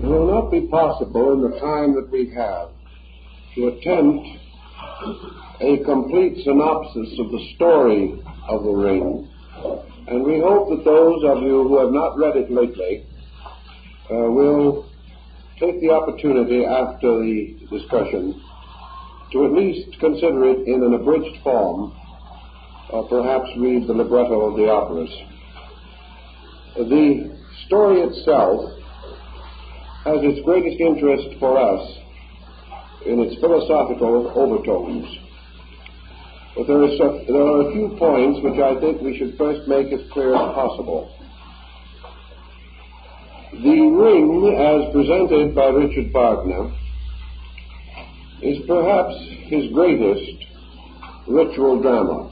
It will not be possible in the time that we have to attempt a complete synopsis of the story of the ring, and we hope that those of you who have not read it lately will take the opportunity after the discussion to at least consider it in an abridged form, or perhaps read the libretto of the operas. The story itself has its greatest interest for us in its philosophical overtones. But there are a few points which I think we should first make as clear as possible. The ring, as presented by Richard Wagner, is perhaps his greatest ritual drama.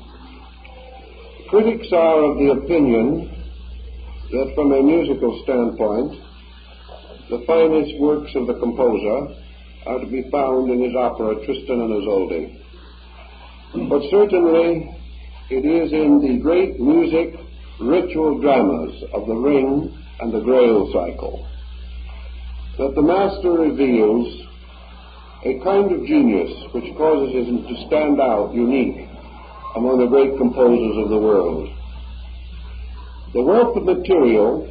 Critics are of the opinion that from a musical standpoint, the finest works of the composer are to be found in his opera Tristan and Isolde. But certainly it is in the great music ritual dramas of the Ring and the Grail cycle that the master reveals a kind of genius which causes him to stand out unique among the great composers of the world. The wealth of material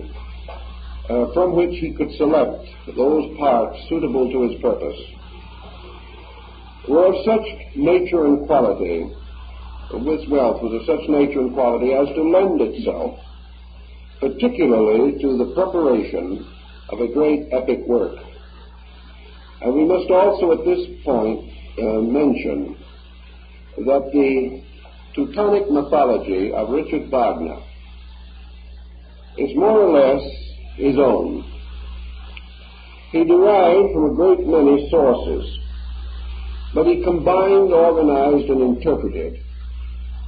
from which he could select those parts suitable to his purpose were of such nature and quality, this wealth was of such nature and quality as to lend itself particularly to the preparation of a great epic work. And we must also at this point mention that the Teutonic mythology of Richard Wagner is more or less his own. He derived from a great many sources, but he combined, organized, and interpreted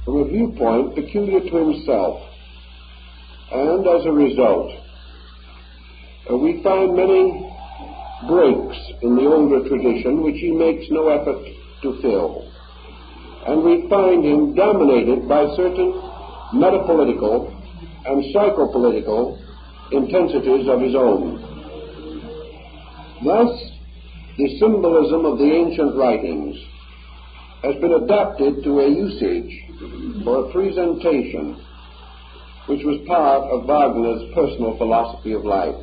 from a viewpoint peculiar to himself. And as a result, we find many breaks in the older tradition which he makes no effort to fill. And we find him dominated by certain metapolitical and psychopolitical intensities of his own. Thus, the symbolism of the ancient writings has been adapted to a usage for a presentation which was part of Wagner's personal philosophy of life.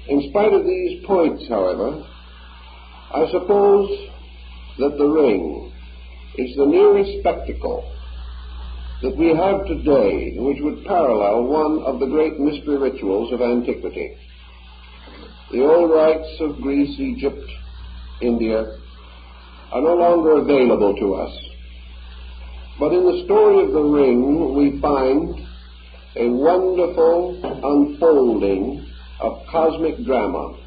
In spite of these points, however, I suppose that the Ring is the nearest spectacle that we have today which would parallel one of the great mystery rituals of antiquity. The old rites of Greece, Egypt, India are no longer available to us. But in the story of the Ring we find a wonderful unfolding of cosmic drama,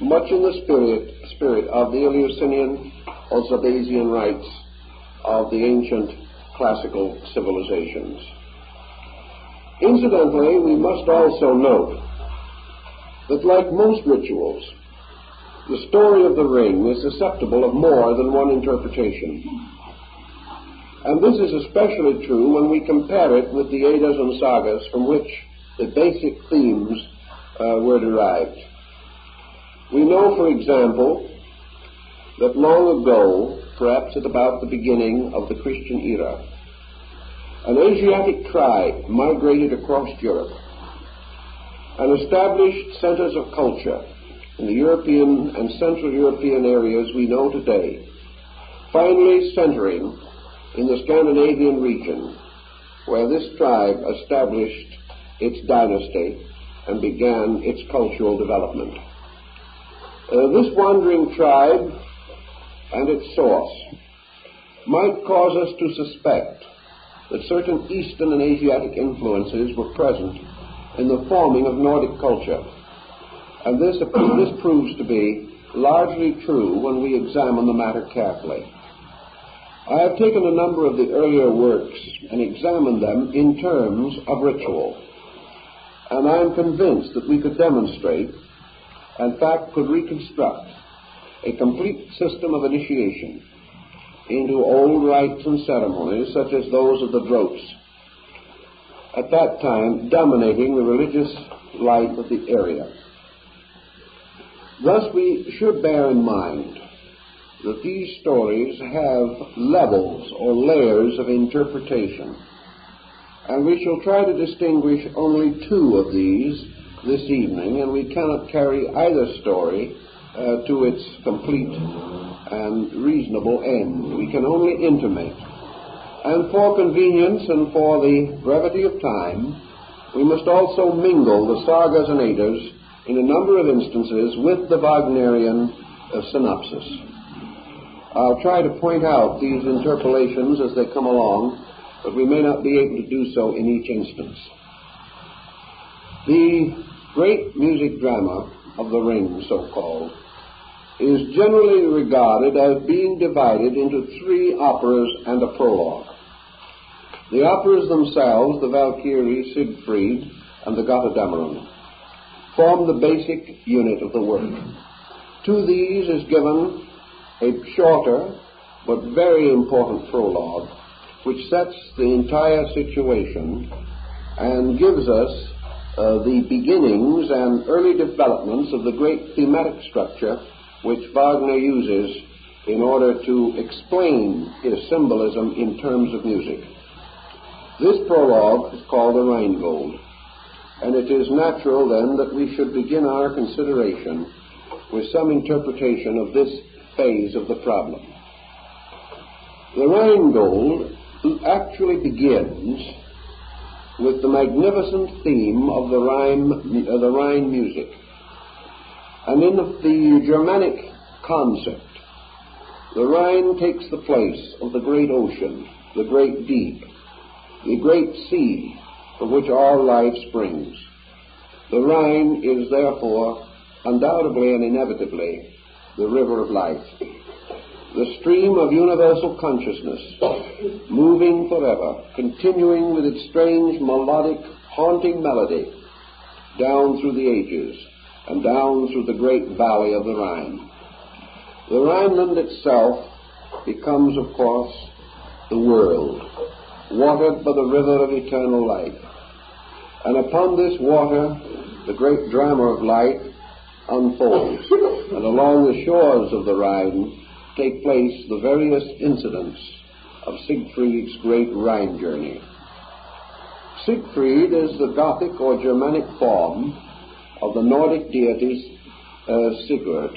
much in the spirit of the Eleusinian or Sabasian rites of the ancient classical civilizations. Incidentally, we must also note that like most rituals, the story of the Ring is susceptible of more than one interpretation. And this is especially true when we compare it with the Eddas and Sagas from which the basic themes were derived. We know, for example, that long ago, perhaps at about the beginning of the Christian era, an Asiatic tribe migrated across Europe and established centers of culture in the European and Central European areas we know today, finally centering in the Scandinavian region, where this tribe established its dynasty and began its cultural development. This wandering tribe and its source might cause us to suspect that certain Eastern and Asiatic influences were present in the forming of Nordic culture, and this proves to be largely true when we examine the matter carefully. I have taken a number of the earlier works and examined them in terms of ritual, and I am convinced that we could demonstrate, in fact could reconstruct, a complete system of initiation into old rites and ceremonies such as those of the Drots, at that time dominating the religious life of the area. Thus we should bear in mind that these stories have levels or layers of interpretation, and we shall try to distinguish only two of these this evening, and we cannot carry either story to its complete and reasonable end. We can only intimate. And for convenience and for the brevity of time, we must also mingle the sagas and eddas in a number of instances with the Wagnerian synopsis. I'll try to point out these interpolations as they come along, but we may not be able to do so in each instance. The great music drama of the Ring, so-called, is generally regarded as being divided into three operas and a prologue. The operas themselves, the Valkyrie, Siegfried, and the Götterdämmerung, form the basic unit of the work. To these is given a shorter but very important prologue, which sets the entire situation and gives us the beginnings and early developments of the great thematic structure which Wagner uses in order to explain his symbolism in terms of music. This prologue is called the Rheingold, and it is natural then that we should begin our consideration with some interpretation of this phase of the problem. The Rheingold actually begins with the magnificent theme of the Rhine music. And in the Germanic concept, the Rhine takes the place of the great ocean, the great deep, the great sea from which all life springs. The Rhine is therefore undoubtedly and inevitably the river of life, the stream of universal consciousness, moving forever, continuing with its strange melodic, haunting melody down through the ages and down through the great valley of the Rhine. The Rhineland itself becomes, of course, the world, watered by the river of eternal life. And upon this water, the great drama of life unfolds, and along the shores of the Rhine take place the various incidents of Siegfried's great Rhine journey. Siegfried is the Gothic or Germanic form of the Nordic deity Sigurd,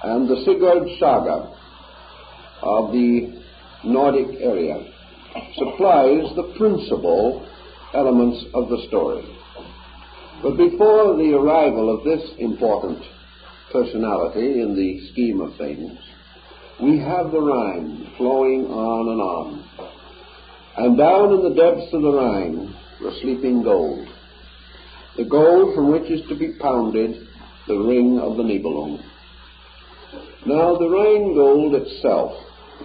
and the Sigurd saga of the Nordic area supplies the principal elements of the story. But before the arrival of this important personality in the scheme of things, we have the Rhine flowing on and on. And down in the depths of the Rhine, the sleeping gold. The gold from which is to be pounded the ring of the Nibelung. Now the Rhine gold itself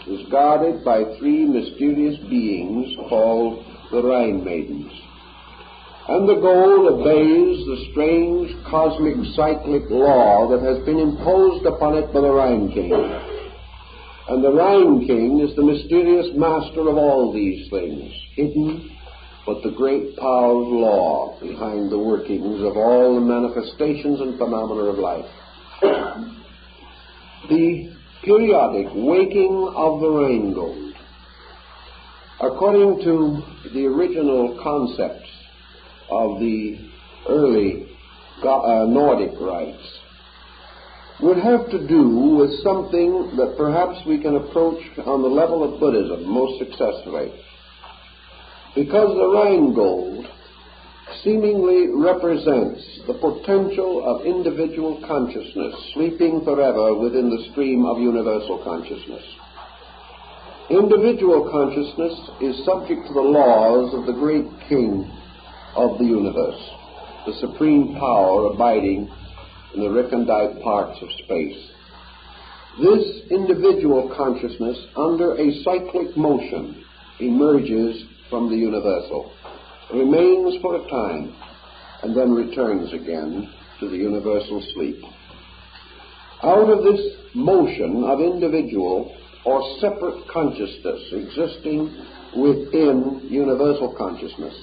is guarded by three mysterious beings called the Rhine Maidens. And the gold obeys the strange cosmic cyclic law that has been imposed upon it by the Rhine King. And the Rhine King is the mysterious master of all these things, hidden but the great power of law behind the workings of all the manifestations and phenomena of life. The periodic waking of the Rhine gold, according to the original concepts of the early Nordic rites, would have to do with something that perhaps we can approach on the level of Buddhism most successfully. Because the Rhine gold seemingly represents the potential of individual consciousness sleeping forever within the stream of universal consciousness. Individual consciousness is subject to the laws of the great king of the universe, the supreme power abiding in the recondite parts of space. This individual consciousness, under a cyclic motion, emerges from the universal, remains for a time, and then returns again to the universal sleep. Out of this motion of individual or separate consciousness existing within universal consciousness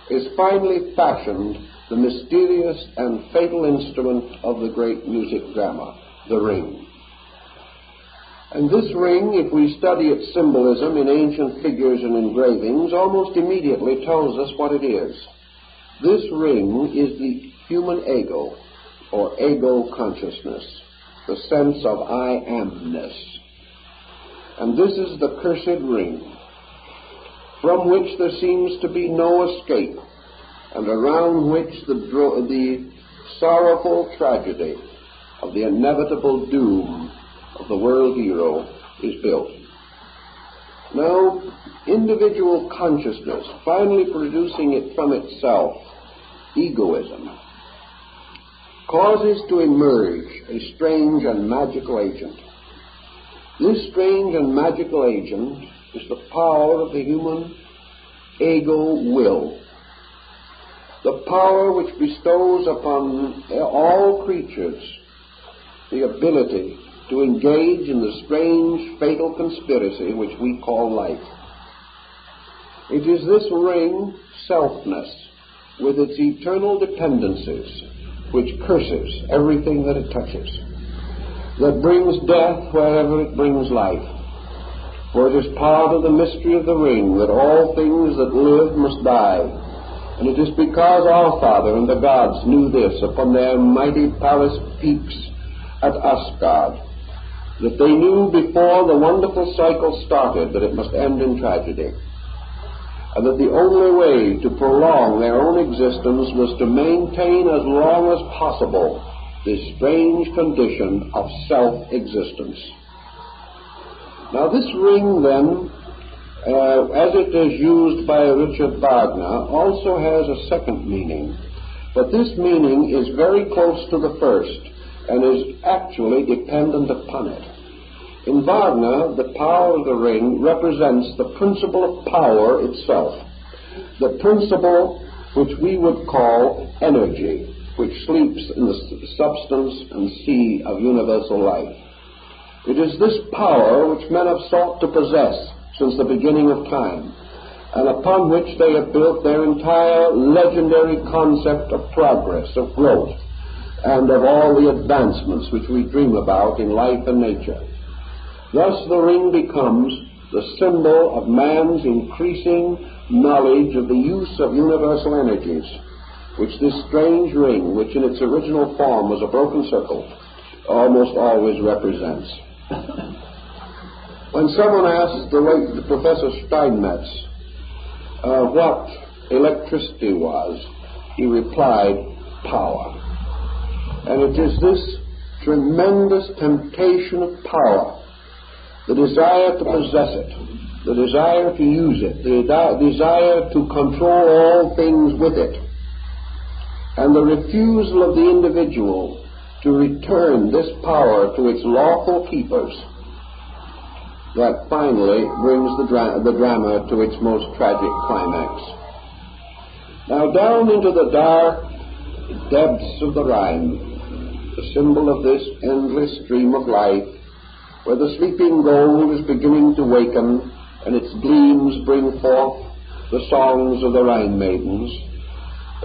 is finally fashioned the mysterious and fatal instrument of the great music drama, the ring. And this ring, if we study its symbolism in ancient figures and engravings, almost immediately tells us what it is. This ring is the human ego, or ego consciousness, the sense of I amness. And this is the cursed ring, from which there seems to be no escape, and around which the sorrowful tragedy of the inevitable doom of the world hero is built. Now, individual consciousness, finally producing it from itself, egoism, causes to emerge a strange and magical agent. This strange and magical agent is the power of the human ego will, the power which bestows upon all creatures the ability to engage in the strange, fatal conspiracy which we call life. It is this ring, selfness, with its eternal dependencies, which curses everything that it touches, that brings death wherever it brings life. For it is part of the mystery of the ring that all things that live must die. And it is because our Father and the gods knew this upon their mighty palace peaks at Asgard, that they knew before the wonderful cycle started that it must end in tragedy, and that the only way to prolong their own existence was to maintain as long as possible this strange condition of self-existence. Now this ring then, as it is used by Richard Wagner, also has a second meaning, but this meaning is very close to the first and is actually dependent upon it. In Wagner, the power of the ring represents the principle of power itself, the principle which we would call energy, which sleeps in the substance and sea of universal life. It is this power which men have sought to possess since the beginning of time, and upon which they have built their entire legendary concept of progress, of growth, and of all the advancements which we dream about in life and nature. Thus the ring becomes the symbol of man's increasing knowledge of the use of universal energies, which this strange ring, which in its original form was a broken circle, almost always represents. When someone asked the late Professor Steinmetz what electricity was, he replied, power. And it is this tremendous temptation of power, the desire to possess it, the desire to use it, the desire to control all things with it, and the refusal of the individual to return this power to its lawful keepers, that finally brings the drama to its most tragic climax. Now down into the dark depths of the Rhine, the symbol of this endless stream of life, where the sleeping gold is beginning to waken and its gleams bring forth the songs of the Rhine maidens,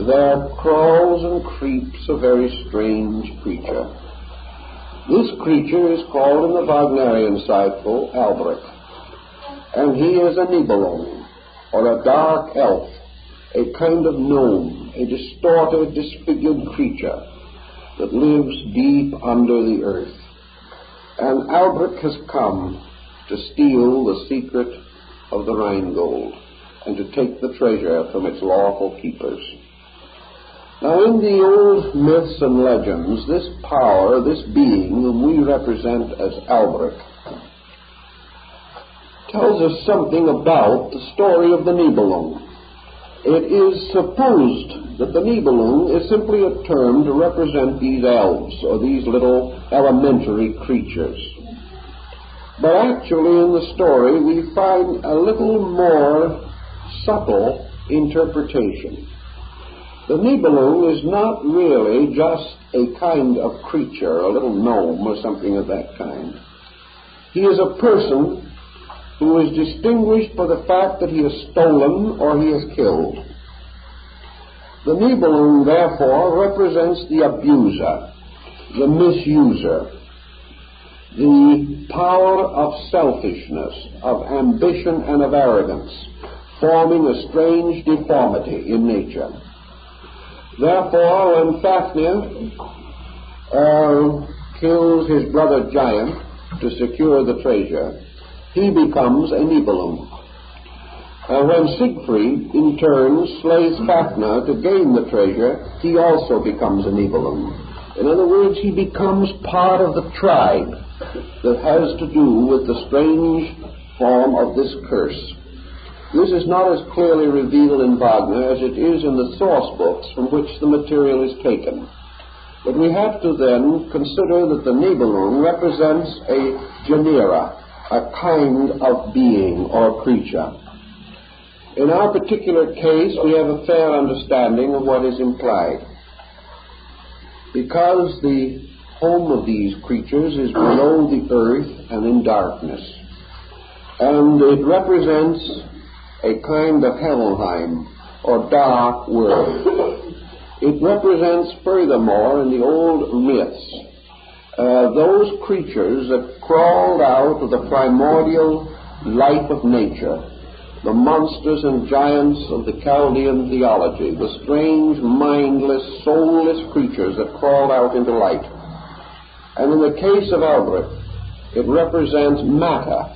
there crawls and creeps a very strange creature. This creature is called in the Wagnerian cycle Albrecht, and he is a Nibelung, or a dark elf, a kind of gnome, a distorted, disfigured creature that lives deep under the earth. And Albrecht has come to steal the secret of the Rhine gold and to take the treasure from its lawful keepers. Now, in the old myths and legends, this power, this being, whom we represent as Albrecht, tells us something about the story of the Nibelung. It is supposed that the Nibelung is simply a term to represent these elves, or these little elementary creatures. But actually, in the story, we find a little more subtle interpretation. The Nibelung is not really just a kind of creature, a little gnome or something of that kind. He is a person who is distinguished by the fact that he has stolen or he has killed. The Nibelung, therefore, represents the abuser, the misuser, the power of selfishness, of ambition, and of arrogance, forming a strange deformity in nature. Therefore, when Fafnir kills his brother giant to secure the treasure, he becomes a Nibelung. When Siegfried, in turn, slays Fafnir to gain the treasure, he also becomes a Nibelung. In other words, he becomes part of the tribe that has to do with the strange form of this curse. This is not as clearly revealed in Wagner as it is in the source books from which the material is taken. But we have to then consider that the Nibelung represents a genera, a kind of being or creature. In our particular case, we have a fair understanding of what is implied. Because the home of these creatures is below the earth and in darkness, and it represents a kind of Helheim, or dark world. It represents, furthermore, in the old myths, those creatures that crawled out of the primordial life of nature, the monsters and giants of the Chaldean theology, the strange, mindless, soulless creatures that crawled out into light. And in the case of Albrecht, it represents matter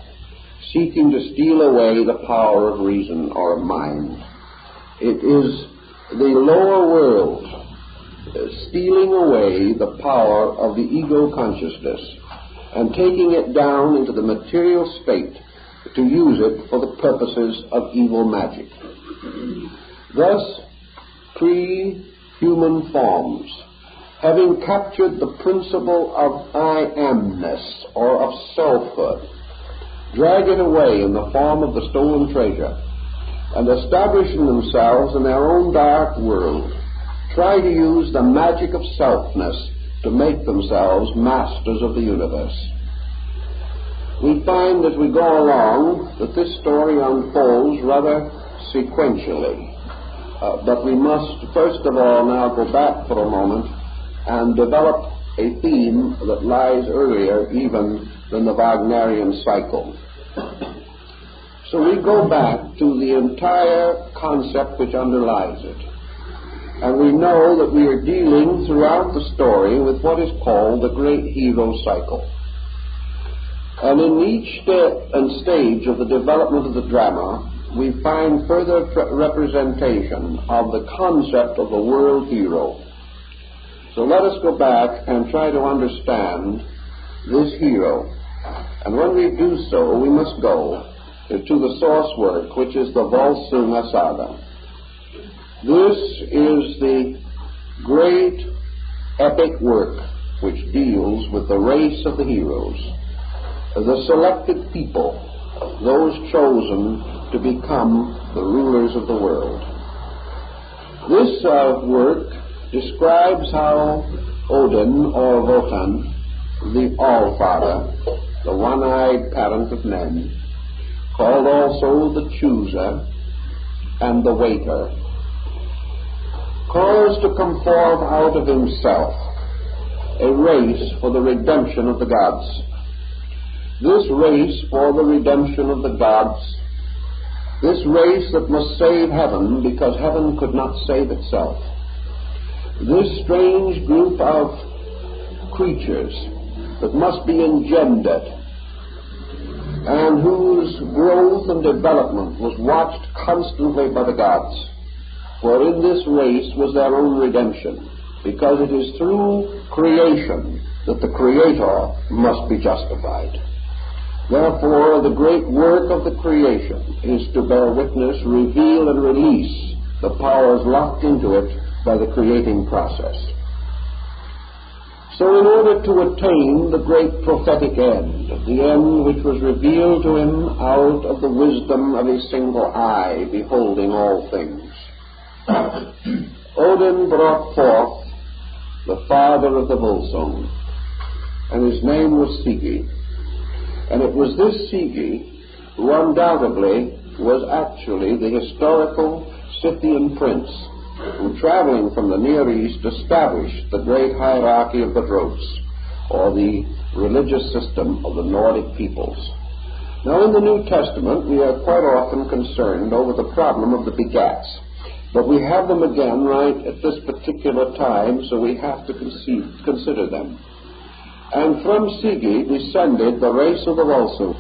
seeking to steal away the power of reason or of mind. It is the lower world stealing away the power of the ego consciousness and taking it down into the material state to use it for the purposes of evil magic. Thus, pre-human forms, having captured the principle of I-amness or of selfhood, drag it away in the form of the stolen treasure, and establishing themselves in their own dark world, try to use the magic of selfness to make themselves masters of the universe. We find as we go along that this story unfolds rather sequentially, but we must first of all now go back for a moment and develop a theme that lies earlier even than the Wagnerian cycle. So we go back to the entire concept which underlies it. And we know that we are dealing throughout the story with what is called the great hero cycle. And in each step and stage of the development of the drama, we find further representation of the concept of the world hero. So let us go back and try to understand this hero. And when we do so, we must go to the source work, which is the Volsunga Saga. This is the great epic work which deals with the race of the heroes, the selected people, those chosen to become the rulers of the world. This work describes how Odin, or Wotan, the All-Father, the one-eyed parent of men, called also the Chooser and the Waiter, caused to come forth out of himself a race for the redemption of the gods. This race for the redemption of the gods, this race that must save heaven because heaven could not save itself, this strange group of creatures that must be engendered and whose growth and development was watched constantly by the gods. For in this race was their own redemption, because it is through creation that the Creator must be justified. Therefore, the great work of the creation is to bear witness, reveal, and release the powers locked into it by the creating process. So in order to attain the great prophetic end, the end which was revealed to him out of the wisdom of a single eye, beholding all things, Odin brought forth the father of the Volsung, and his name was Sigi. And it was this Sigi who undoubtedly was actually the historical Scythian prince who, traveling from the Near East, established the great hierarchy of the Drops, or the religious system of the Nordic peoples. Now, in the New Testament, we are quite often concerned over the problem of the begats, but we have them again right at this particular time, so we have to consider them. And from Sigi descended the race of the Volsung.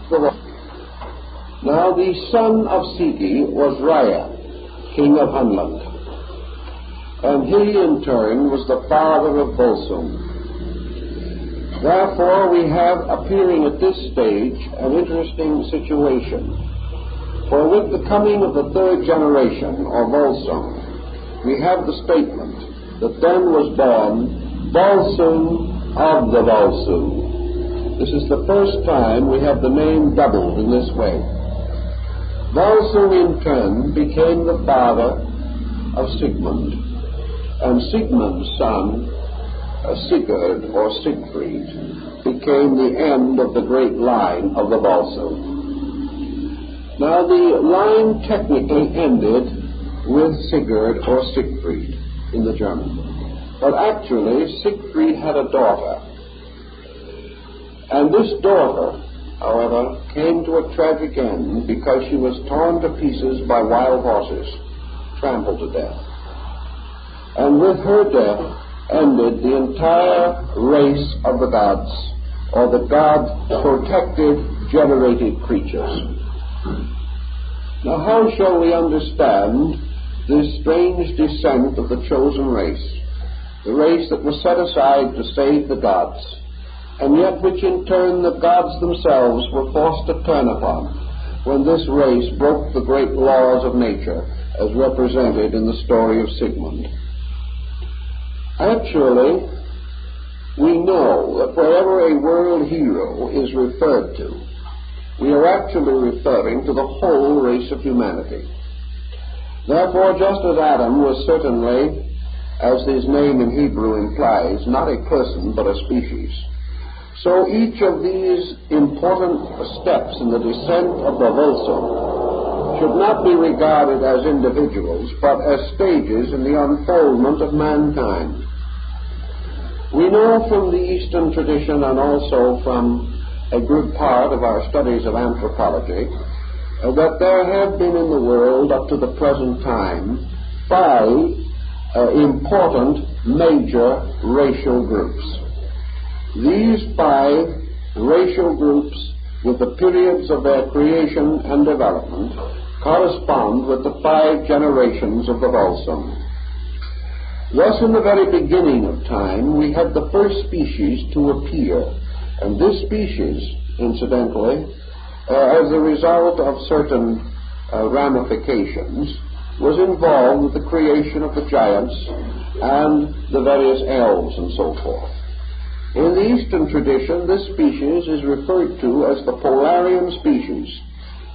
Now, the son of Sigi was Raya, king of Hunland, and he in turn was the father of Volsung. Therefore, we have appearing at this stage an interesting situation. For with the coming of the third generation, or Volsung, we have the statement that then was born Volsung of the Volsung. This is the first time we have the name doubled in this way. Volsung in turn became the father of Sigmund, and Sigmund's son, Sigurd or Siegfried, became the end of the great line of the Volsung. Now, the line technically ended with Sigurd or Siegfried in the German, but actually Siegfried had a daughter, and this daughter, however, came to a tragic end because she was torn to pieces by wild horses, trampled to death, and with her death ended the entire race of the gods, or the God-protected, generated creatures. Now, how shall we understand this strange descent of the chosen race, the race that was set aside to save the gods, and yet which in turn the gods themselves were forced to turn upon when this race broke the great laws of nature as represented in the story of Sigmund? Actually, we know that wherever a world hero is referred to, we are actually referring to the whole race of humanity. Therefore, just as Adam was certainly, as his name in Hebrew implies, not a person but a species, so each of these important steps in the descent of the Volsung should not be regarded as individuals, but as stages in the unfoldment of mankind. We know from the Eastern tradition and also from a good part of our studies of anthropology that there have been in the world up to the present time 5 important major racial groups. These 5 racial groups, with the periods of their creation and development, correspond with the 5 generations of the Volsung. Thus, in the very beginning of time, we had the first species to appear, and this species, incidentally, as a result of certain ramifications, was involved with the creation of the giants and the various elves and so forth. In the Eastern tradition, this species is referred to as the Polarian species,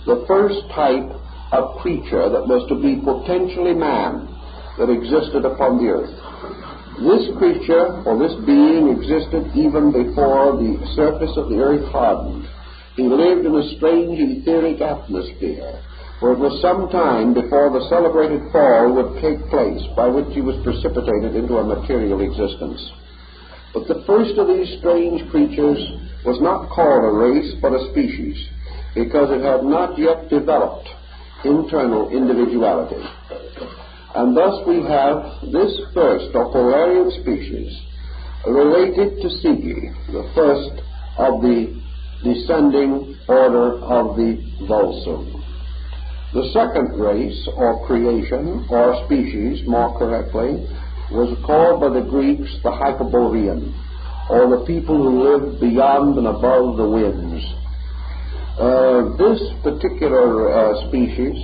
the first type of creature that was to be potentially man that existed upon the earth. This creature, or this being, existed even before the surface of the earth hardened. He lived in a strange etheric atmosphere, for it was some time before the celebrated fall would take place, by which he was precipitated into a material existence. But the first of these strange creatures was not called a race, but a species, because it had not yet developed internal individuality. And thus we have this first, or Polarian species, related to Sigi, the first of the descending order of the Volsung. The second race, or creation, or species, more correctly, was called by the Greeks the Hyperborean, or the people who lived beyond and above the winds. This particular species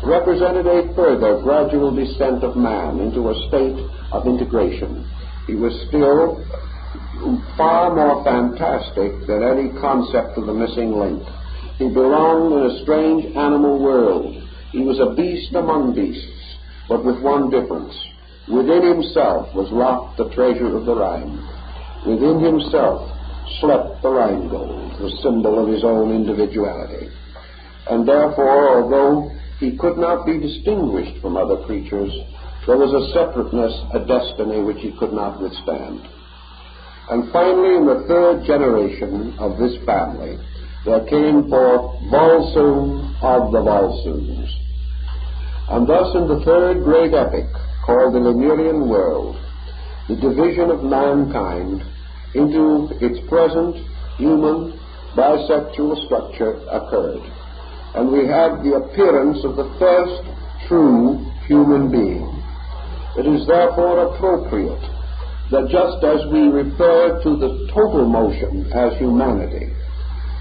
represented a further gradual descent of man into a state of integration. He was still far more fantastic than any concept of the missing link. He belonged in a strange animal world. He was a beast among beasts, but with one difference. Within himself was locked the treasure of the Rhine. Within himself slept the Rhine gold, the symbol of his own individuality. And therefore, although he could not be distinguished from other creatures, There was a separateness, a destiny which he could not withstand. And finally, in the third generation of this family, there came forth Volsung of the Volsungs. And thus in the third great epic, called the Lemurian world, the division of mankind into its present human bisexual structure occurred. And we had the appearance of the first true human being. It is therefore appropriate that just as we refer to the total motion as humanity,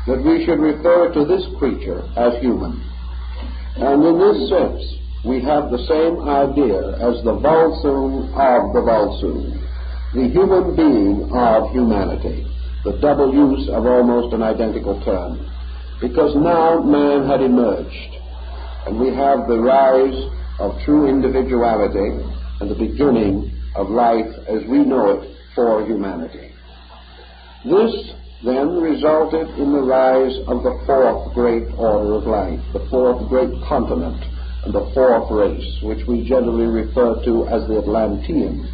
that we should refer to this creature as human. And in this sense, we have the same idea as the Volsung of the Volsung, the human being of humanity, the double use of almost an identical term, because now man had emerged, and we have the rise of true individuality and the beginning of life as we know it for humanity. This then resulted in the rise of the fourth great order of life, the fourth great continent, and the fourth race, which we generally refer to as the Atlantean.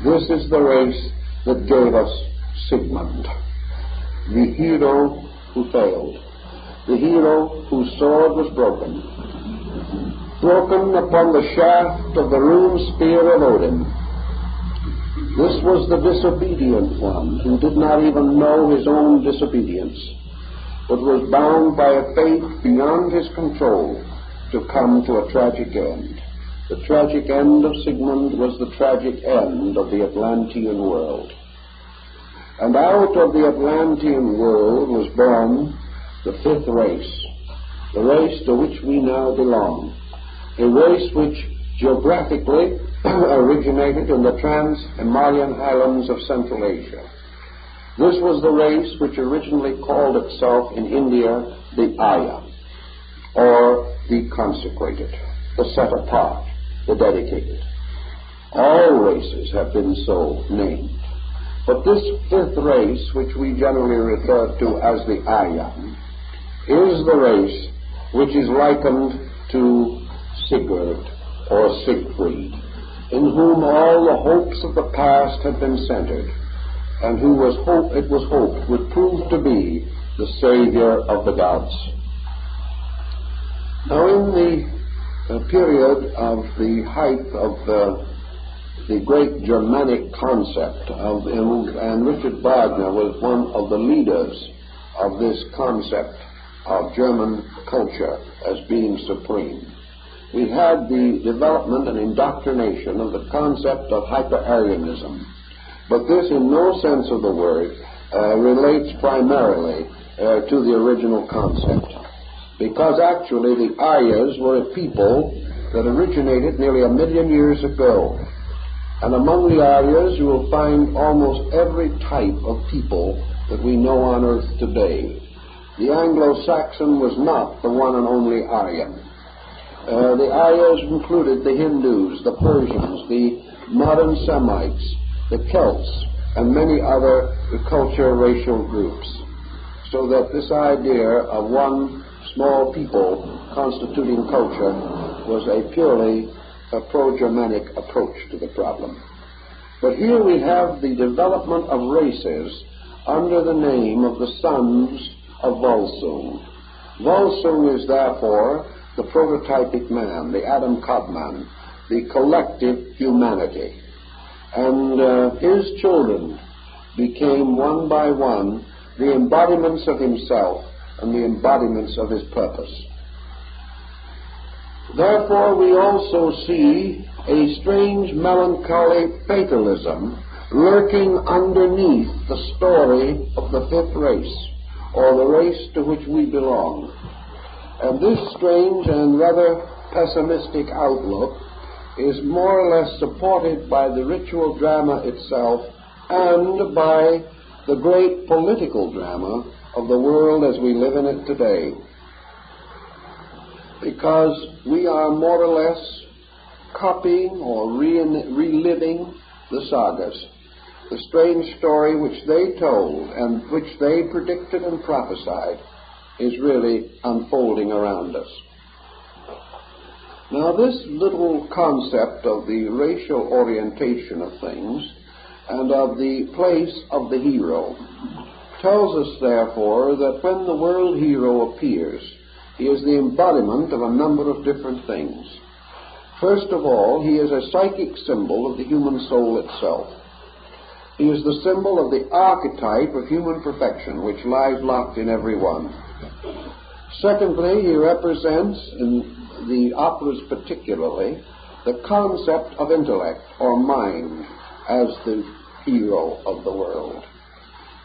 This is the race that gave us Sigmund, the hero who failed, the hero whose sword was broken upon the shaft of the rune spear of Odin. This was the disobedient one who did not even know his own disobedience, but was bound by a fate beyond his control to come to a tragic end. The tragic end of Sigmund was the tragic end of the Atlantean world. And out of the Atlantean world was born the fifth race, the race to which we now belong, a race which geographically originated in the Trans-Himalayan highlands of Central Asia. This was the race which originally called itself in India the Arya, or the consecrated, the set apart, the dedicated. All races have been so named. But this fifth race, which we generally refer to as the Aryan, is the race which is likened to Sigurd or Siegfried, in whom all the hopes of the past had been centered, and who it was hoped would prove to be the savior of the gods. Now, in the period of the height of the great Germanic concept, and Richard Wagner was one of the leaders of this concept of German culture as being supreme. We had the development and indoctrination of the concept of hyper-Aryanism, but this in no sense of the word relates primarily to the original concept, because actually the Aryas were a people that originated nearly 1 million years ago. And among the Aryas you will find almost every type of people that we know on earth today. The Anglo-Saxon was not the one and only Aryan. The Aryas included the Hindus, the Persians, the modern Semites, the Celts, and many other cultural racial groups. So that this idea of one small people constituting culture was a purely pro-Germanic approach to the problem. But here we have the development of races under the name of the sons of Volsung. Volsung is therefore the prototypic man, the Adam Kadmon, the collective humanity. And his children became one by one the embodiments of himself and the embodiments of his purpose. Therefore, we also see a strange melancholy fatalism lurking underneath the story of the fifth race, or the race to which we belong. And this strange and rather pessimistic outlook is more or less supported by the ritual drama itself and by the great political drama of the world as we live in it today. Because we are more or less copying or reliving the sagas, the strange story which they told and which they predicted and prophesied is really unfolding around us. Now, this little concept of the racial orientation of things and of the place of the hero tells us, therefore, that when the world hero appears, he is the embodiment of a number of different things. First of all, he is a psychic symbol of the human soul itself. He is the symbol of the archetype of human perfection, which lies locked in every one. Secondly, he represents, in the operas particularly, the concept of intellect or mind as the hero of the world.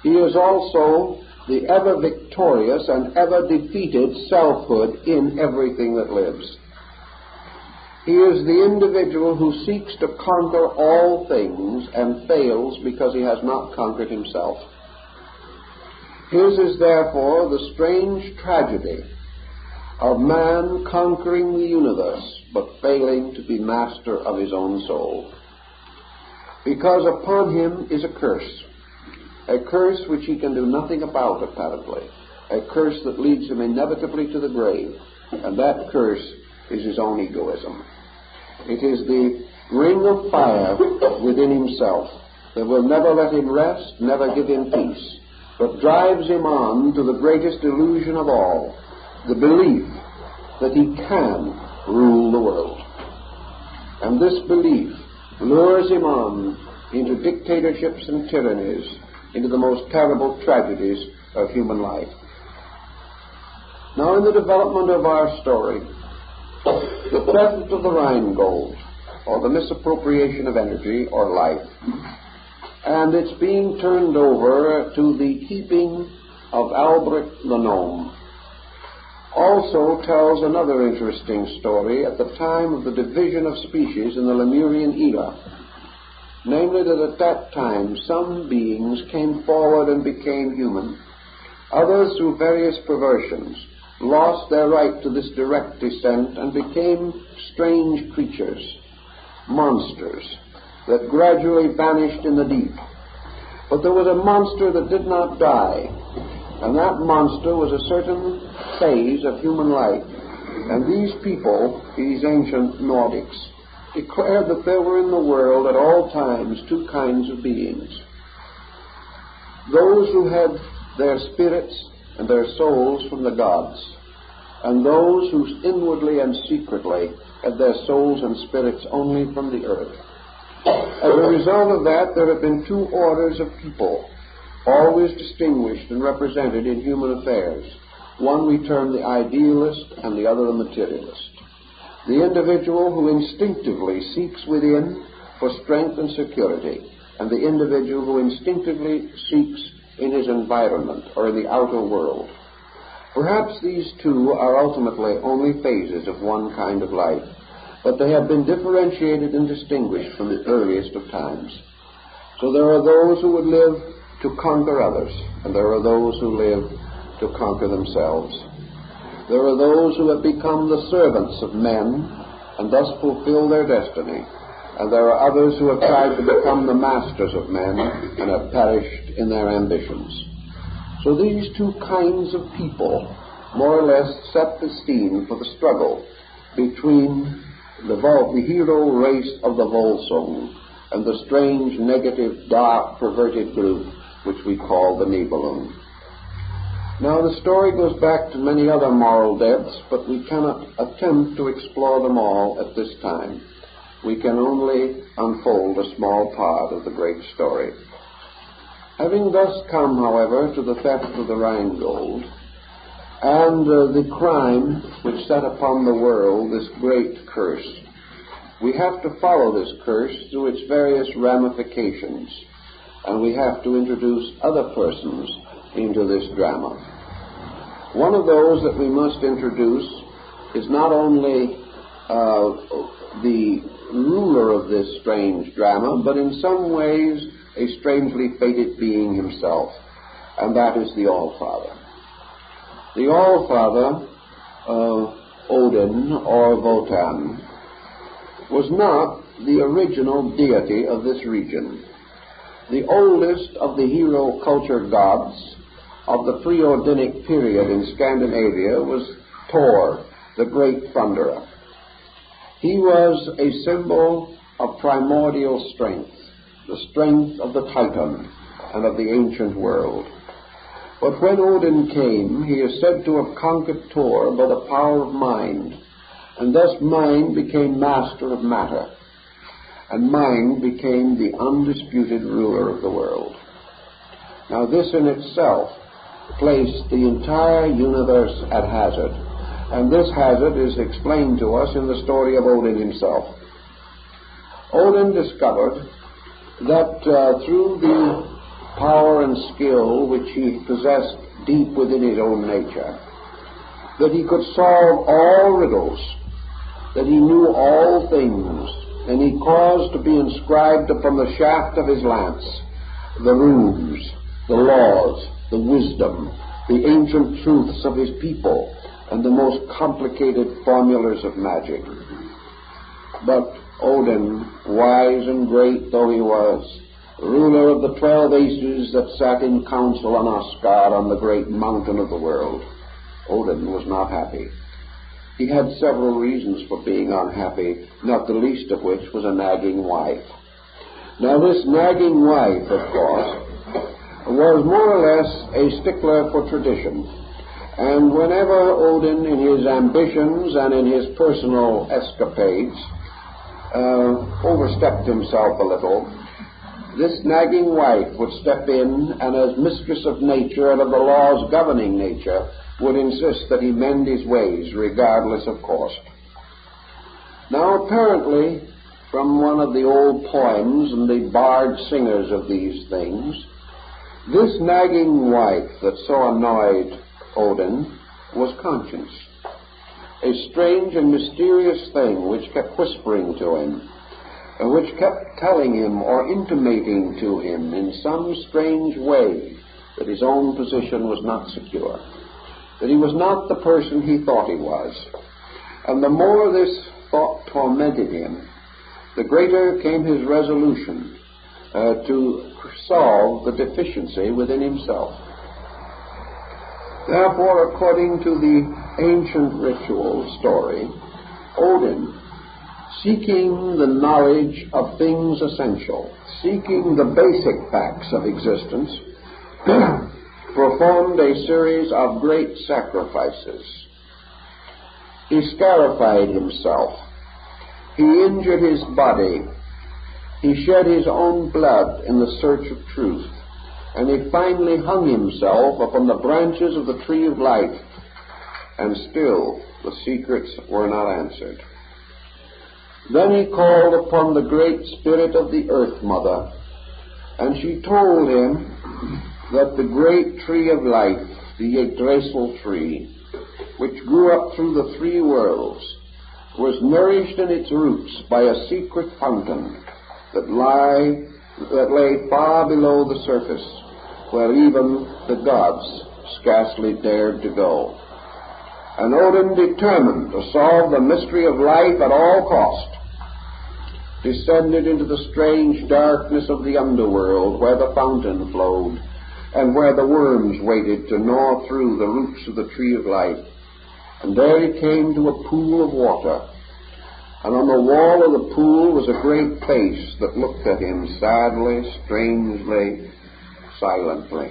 He is also the ever victorious and ever defeated selfhood in everything that lives. He is the individual who seeks to conquer all things and fails because he has not conquered himself. His is therefore the strange tragedy of man conquering the universe but failing to be master of his own soul. Because upon him is a curse which he can do nothing about, apparently, a curse that leads him inevitably to the grave, and that curse is his own egoism. It is the ring of fire within himself that will never let him rest, never give him peace, but drives him on to the greatest illusion of all, the belief that he can rule the world. And this belief lures him on into dictatorships and tyrannies, into the most terrible tragedies of human life. Now, in the development of our story, the theft of the Rheingold, or the misappropriation of energy or life, and it's being turned over to the keeping of Albrecht the Gnome, also tells another interesting story at the time of the division of species in the Lemurian era. Namely, that at that time some beings came forward and became human. Others, through various perversions, lost their right to this direct descent and became strange creatures, monsters, that gradually vanished in the deep. But there was a monster that did not die, and that monster was a certain phase of human life. And these people, these ancient Nordics, declared that there were in the world at all times two kinds of beings. Those who had their spirits and their souls from the gods, and those who inwardly and secretly had their souls and spirits only from the earth. As a result of that, there have been two orders of people, always distinguished and represented in human affairs. One we term the idealist and the other the materialist. The individual who instinctively seeks within for strength and security, and the individual who instinctively seeks in his environment or in the outer world. Perhaps these two are ultimately only phases of one kind of life, but they have been differentiated and distinguished from the earliest of times. So there are those who would live to conquer others, and there are those who live to conquer themselves. There are those who have become the servants of men and thus fulfill their destiny, and there are others who have tried to become the masters of men and have perished in their ambitions. So these two kinds of people more or less set the scene for the struggle between the hero race of the Volsung and the strange, negative, dark, perverted group which we call the Nibelung. Now, the story goes back to many other moral depths, but we cannot attempt to explore them all at this time. We can only unfold a small part of the great story. Having thus come, however, to the theft of the Rheingold, and the crime which set upon the world this great curse, we have to follow this curse through its various ramifications, and we have to introduce other persons into this drama. One of those that we must introduce is not only the ruler of this strange drama, but in some ways a strangely fated being himself, and that is the All-Father. The All-Father, Odin or Wotan, was not the original deity of this region. The oldest of the hero culture gods of the pre-Odinic period in Scandinavia was Thor, the great thunderer. He was a symbol of primordial strength, the strength of the Titan and of the ancient world. But when Odin came, he is said to have conquered Thor by the power of mind, and thus mind became master of matter, and mind became the undisputed ruler of the world. Now this in itself placed the entire universe at hazard, and this hazard is explained to us in the story of Odin himself. Odin discovered that through the power and skill which he possessed deep within his own nature, that he could solve all riddles, that he knew all things, and he caused to be inscribed upon the shaft of his lance the runes, the laws, the wisdom, the ancient truths of his people, and the most complicated formulas of magic. But Odin, wise and great though he was, ruler of the 12 aces that sat in council on Asgard on the great mountain of the world, Odin was not happy. He had several reasons for being unhappy, not the least of which was a nagging wife. Now this nagging wife, of course, was more or less a stickler for tradition, and whenever Odin, in his ambitions and in his personal escapades, overstepped himself a little, this nagging wife would step in, and as mistress of nature and of the laws governing nature, would insist that he mend his ways, regardless of cost. Now apparently, from one of the old poems and the bard singers of these things, this nagging wife that so annoyed Odin was conscience, a strange and mysterious thing which kept whispering to him, which kept telling him or intimating to him in some strange way that his own position was not secure, that he was not the person he thought he was. And the more this thought tormented him, the greater came his resolution to solve the deficiency within himself. Therefore, according to the ancient ritual story, Odin, seeking the knowledge of things essential, seeking the basic facts of existence, performed a series of great sacrifices. He scarified himself. He injured his body. He shed his own blood in the search of truth. And he finally hung himself upon the branches of the tree of life. And still the secrets were not answered. Then he called upon the great spirit of the Earth Mother, and she told him that the great tree of life, the Yggdrasil tree, which grew up through the 3 worlds, was nourished in its roots by a secret fountain that lay far below the surface, where even the gods scarcely dared to go. And Odin, determined to solve the mystery of life at all cost, descended into the strange darkness of the underworld where the fountain flowed and where the worms waited to gnaw through the roots of the tree of life. And there he came to a pool of water, and on the wall of the pool was a great face that looked at him sadly, strangely, silently.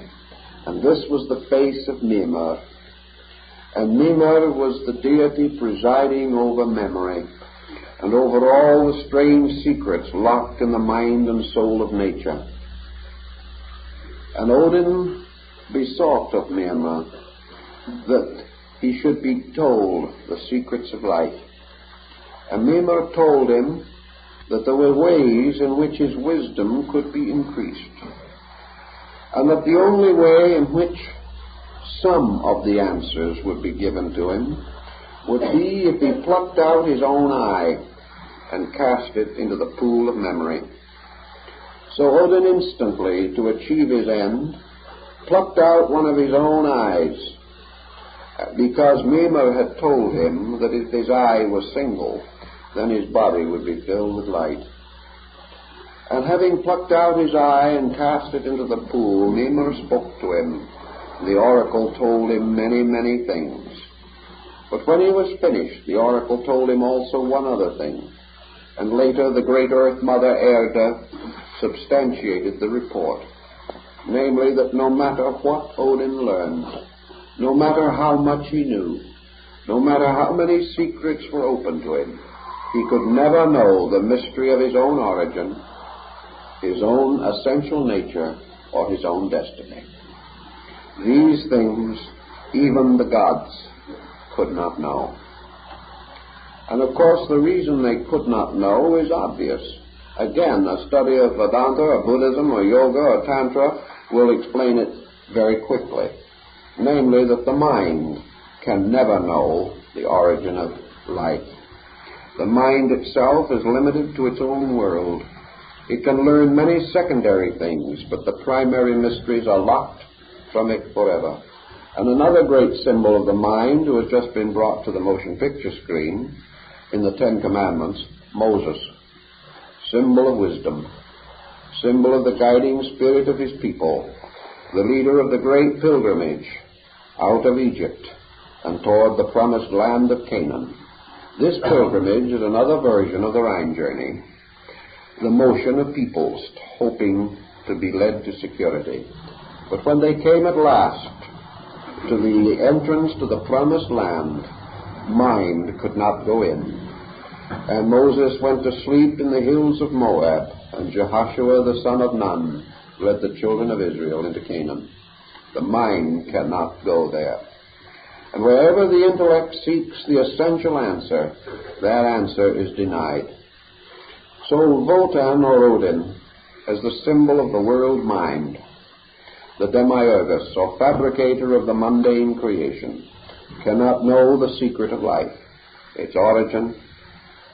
And this was the face of Mimir. And Mimir was the deity presiding over memory and over all the strange secrets locked in the mind and soul of nature. And Odin besought of Mimir that he should be told the secrets of life. And Mimir told him that there were ways in which his wisdom could be increased, and that the only way in which some of the answers would be given to him would be if he plucked out his own eye and cast it into the pool of memory. So Odin instantly, to achieve his end, plucked out one of his own eyes, because Mimir had told him that if his eye was single, then his body would be filled with light. And having plucked out his eye and cast it into the pool, Mimir spoke to him. The oracle told him many, many things. But when he was finished, the oracle told him also one other thing, and later the great Earth Mother Erda substantiated the report, namely that no matter what Odin learned, no matter how much he knew, no matter how many secrets were open to him, he could never know the mystery of his own origin, his own essential nature, or his own destiny. These things even the gods could not know. And of course the reason they could not know is obvious. Again, a study of Vedanta or Buddhism or Yoga or Tantra will explain it very quickly. Namely, that the mind can never know the origin of life. The mind itself is limited to its own world. It can learn many secondary things, but the primary mysteries are locked from it forever. And another great symbol of the mind, who has just been brought to the motion picture screen in the Ten Commandments, Moses, symbol of wisdom, symbol of the guiding spirit of his people, the leader of the great pilgrimage out of Egypt and toward the promised land of Canaan. This pilgrimage is another version of the Rhine journey, the motion of peoples hoping to be led to security. But when they came at last to the entrance to the promised land, mind could not go in. And Moses went to sleep in the hills of Moab, and Jehoshua the son of Nun led the children of Israel into Canaan. The mind cannot go there. And wherever the intellect seeks the essential answer, that answer is denied. So Wotan, or Odin, as the symbol of the world mind, the demiurgus, or fabricator of the mundane creation, cannot know the secret of life, its origin,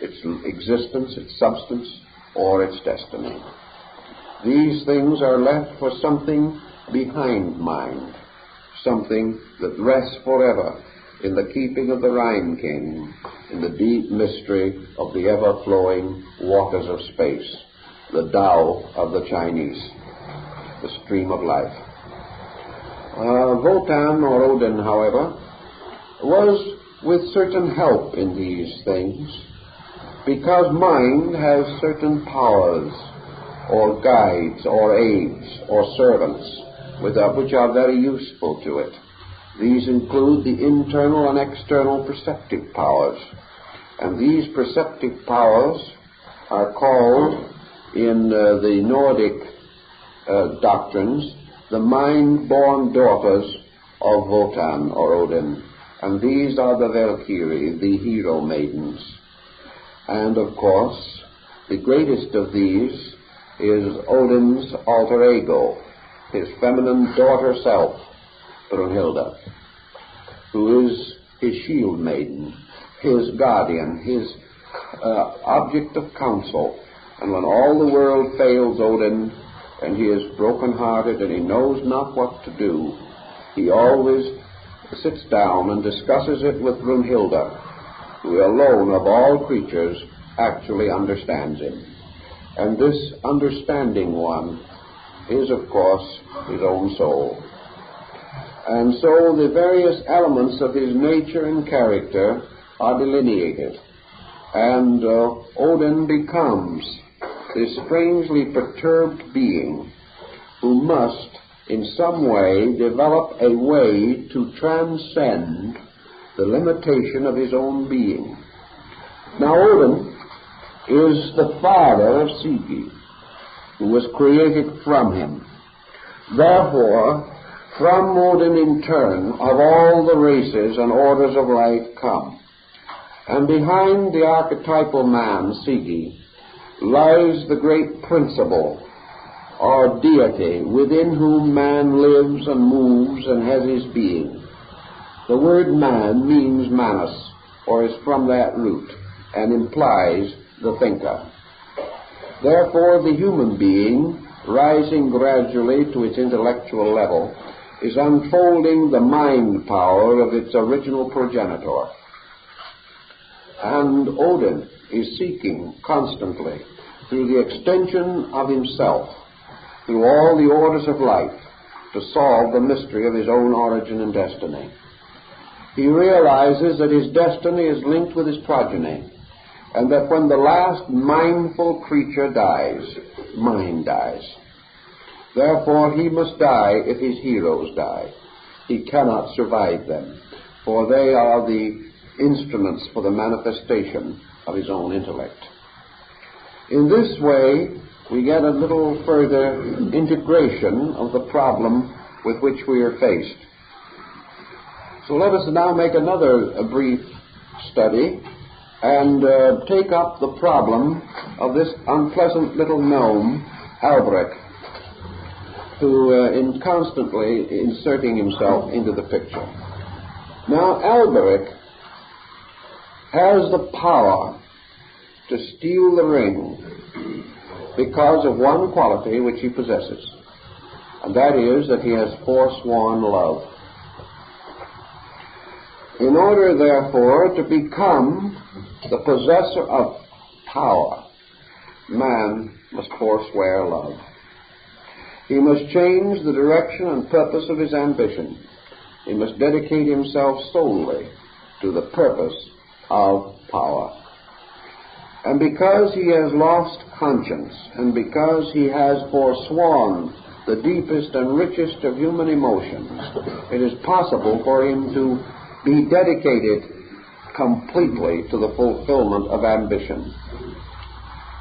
its existence, its substance, or its destiny. These things are left for something behind mind, something that rests forever in the keeping of the Rhine King, in the deep mystery of the ever-flowing waters of space, the Tao of the Chinese, the stream of life. Wotan, or Odin, however, was with certain help in these things, because mind has certain powers, or guides, or aids, or servants, which are very useful to it. These include the internal and external perceptive powers. And these perceptive powers are called, in the Nordic doctrines, the mind-born daughters of Wotan, or Odin. And these are the Valkyrie, the hero maidens. And of course, the greatest of these is Odin's alter ego, his feminine daughter self, Brunhilde, who is his shield maiden, his guardian, his object of counsel. And when all the world fails Odin, and he is broken-hearted and he knows not what to do, he always sits down and discusses it with Brunhilde, who alone of all creatures actually understands him. And this understanding one is, of course, his own soul. And so the various elements of his nature and character are delineated. And Odin becomes this strangely perturbed being who must, in some way, develop a way to transcend the limitation of his own being. Now, Odin is the father of Sigi, who was created from him. Therefore, from Odin in turn, of all the races and orders of life come. And behind the archetypal man, Sigi, lies the great principle, or deity, within whom man lives and moves and has his being. The word man means manus, or is from that root, and implies the thinker. Therefore, the human being, rising gradually to its intellectual level, is unfolding the mind power of its original progenitor. And Odin is seeking constantly, through the extension of himself, through all the orders of life, to solve the mystery of his own origin and destiny. he realizes that his destiny is linked with his progeny, and that when the last mindful creature dies, mind dies. Therefore, he must die if his heroes die. He cannot survive them, for they are the instruments for the manifestation of his own intellect. In this way, we get a little further integration of the problem with which we are faced. So let us now make another brief study and take up the problem of this unpleasant little gnome, Albrecht, who in constantly inserting himself into the picture. Now, Albrecht has the power to steal the ring because of one quality which he possesses, and that is that he has forsworn love. In order, therefore, to become the possessor of power, man must forswear love. He must change the direction and purpose of his ambition. He must dedicate himself solely to the purpose of power. And because he has lost conscience, and because he has forsworn the deepest and richest of human emotions, it is possible for him to be dedicated completely to the fulfillment of ambition.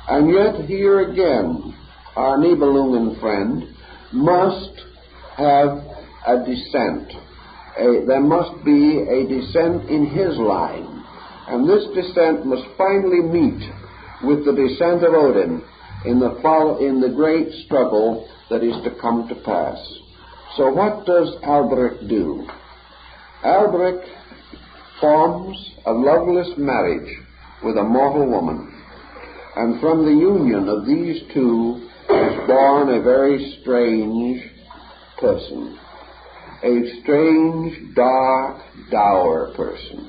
And yet, here again, our Nibelungen friend must have a descent. There must be a descent in his line, and this descent must finally meet with the descent of Odin in the great struggle that is to come to pass. So what does Albrecht do? Albrecht forms a loveless marriage with a mortal woman, and from the union of these two is born a very strange person, a strange, dark, dour person,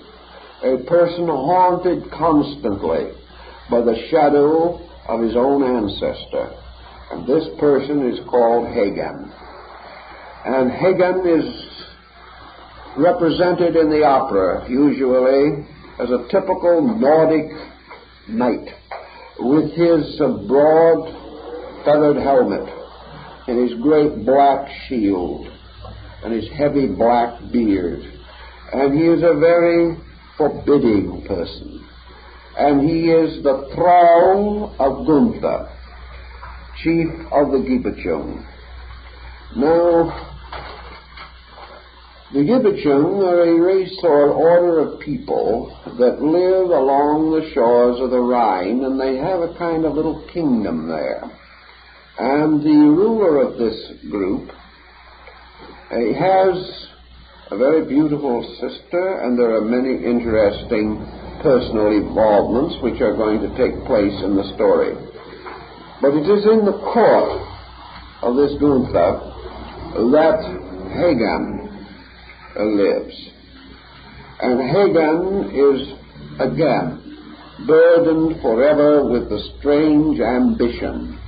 a person haunted constantly by the shadow of his own ancestor, and this person is called Hagan. And Hagan is represented in the opera usually as a typical Nordic knight with his broad feathered helmet and his great black shield and his heavy black beard. And he is a very forbidding person. And he is the thrall of Gunther, chief of the Gibichung. Now, the Gibichung are a race or order of people that live along the shores of the Rhine, and they have a kind of little kingdom there. And the ruler of this group has a very beautiful sister, and there are many interesting personal involvements which are going to take place in the story. But it is in the court of this Gunther that Hagan lives. And Hagan is again burdened forever with the strange ambition,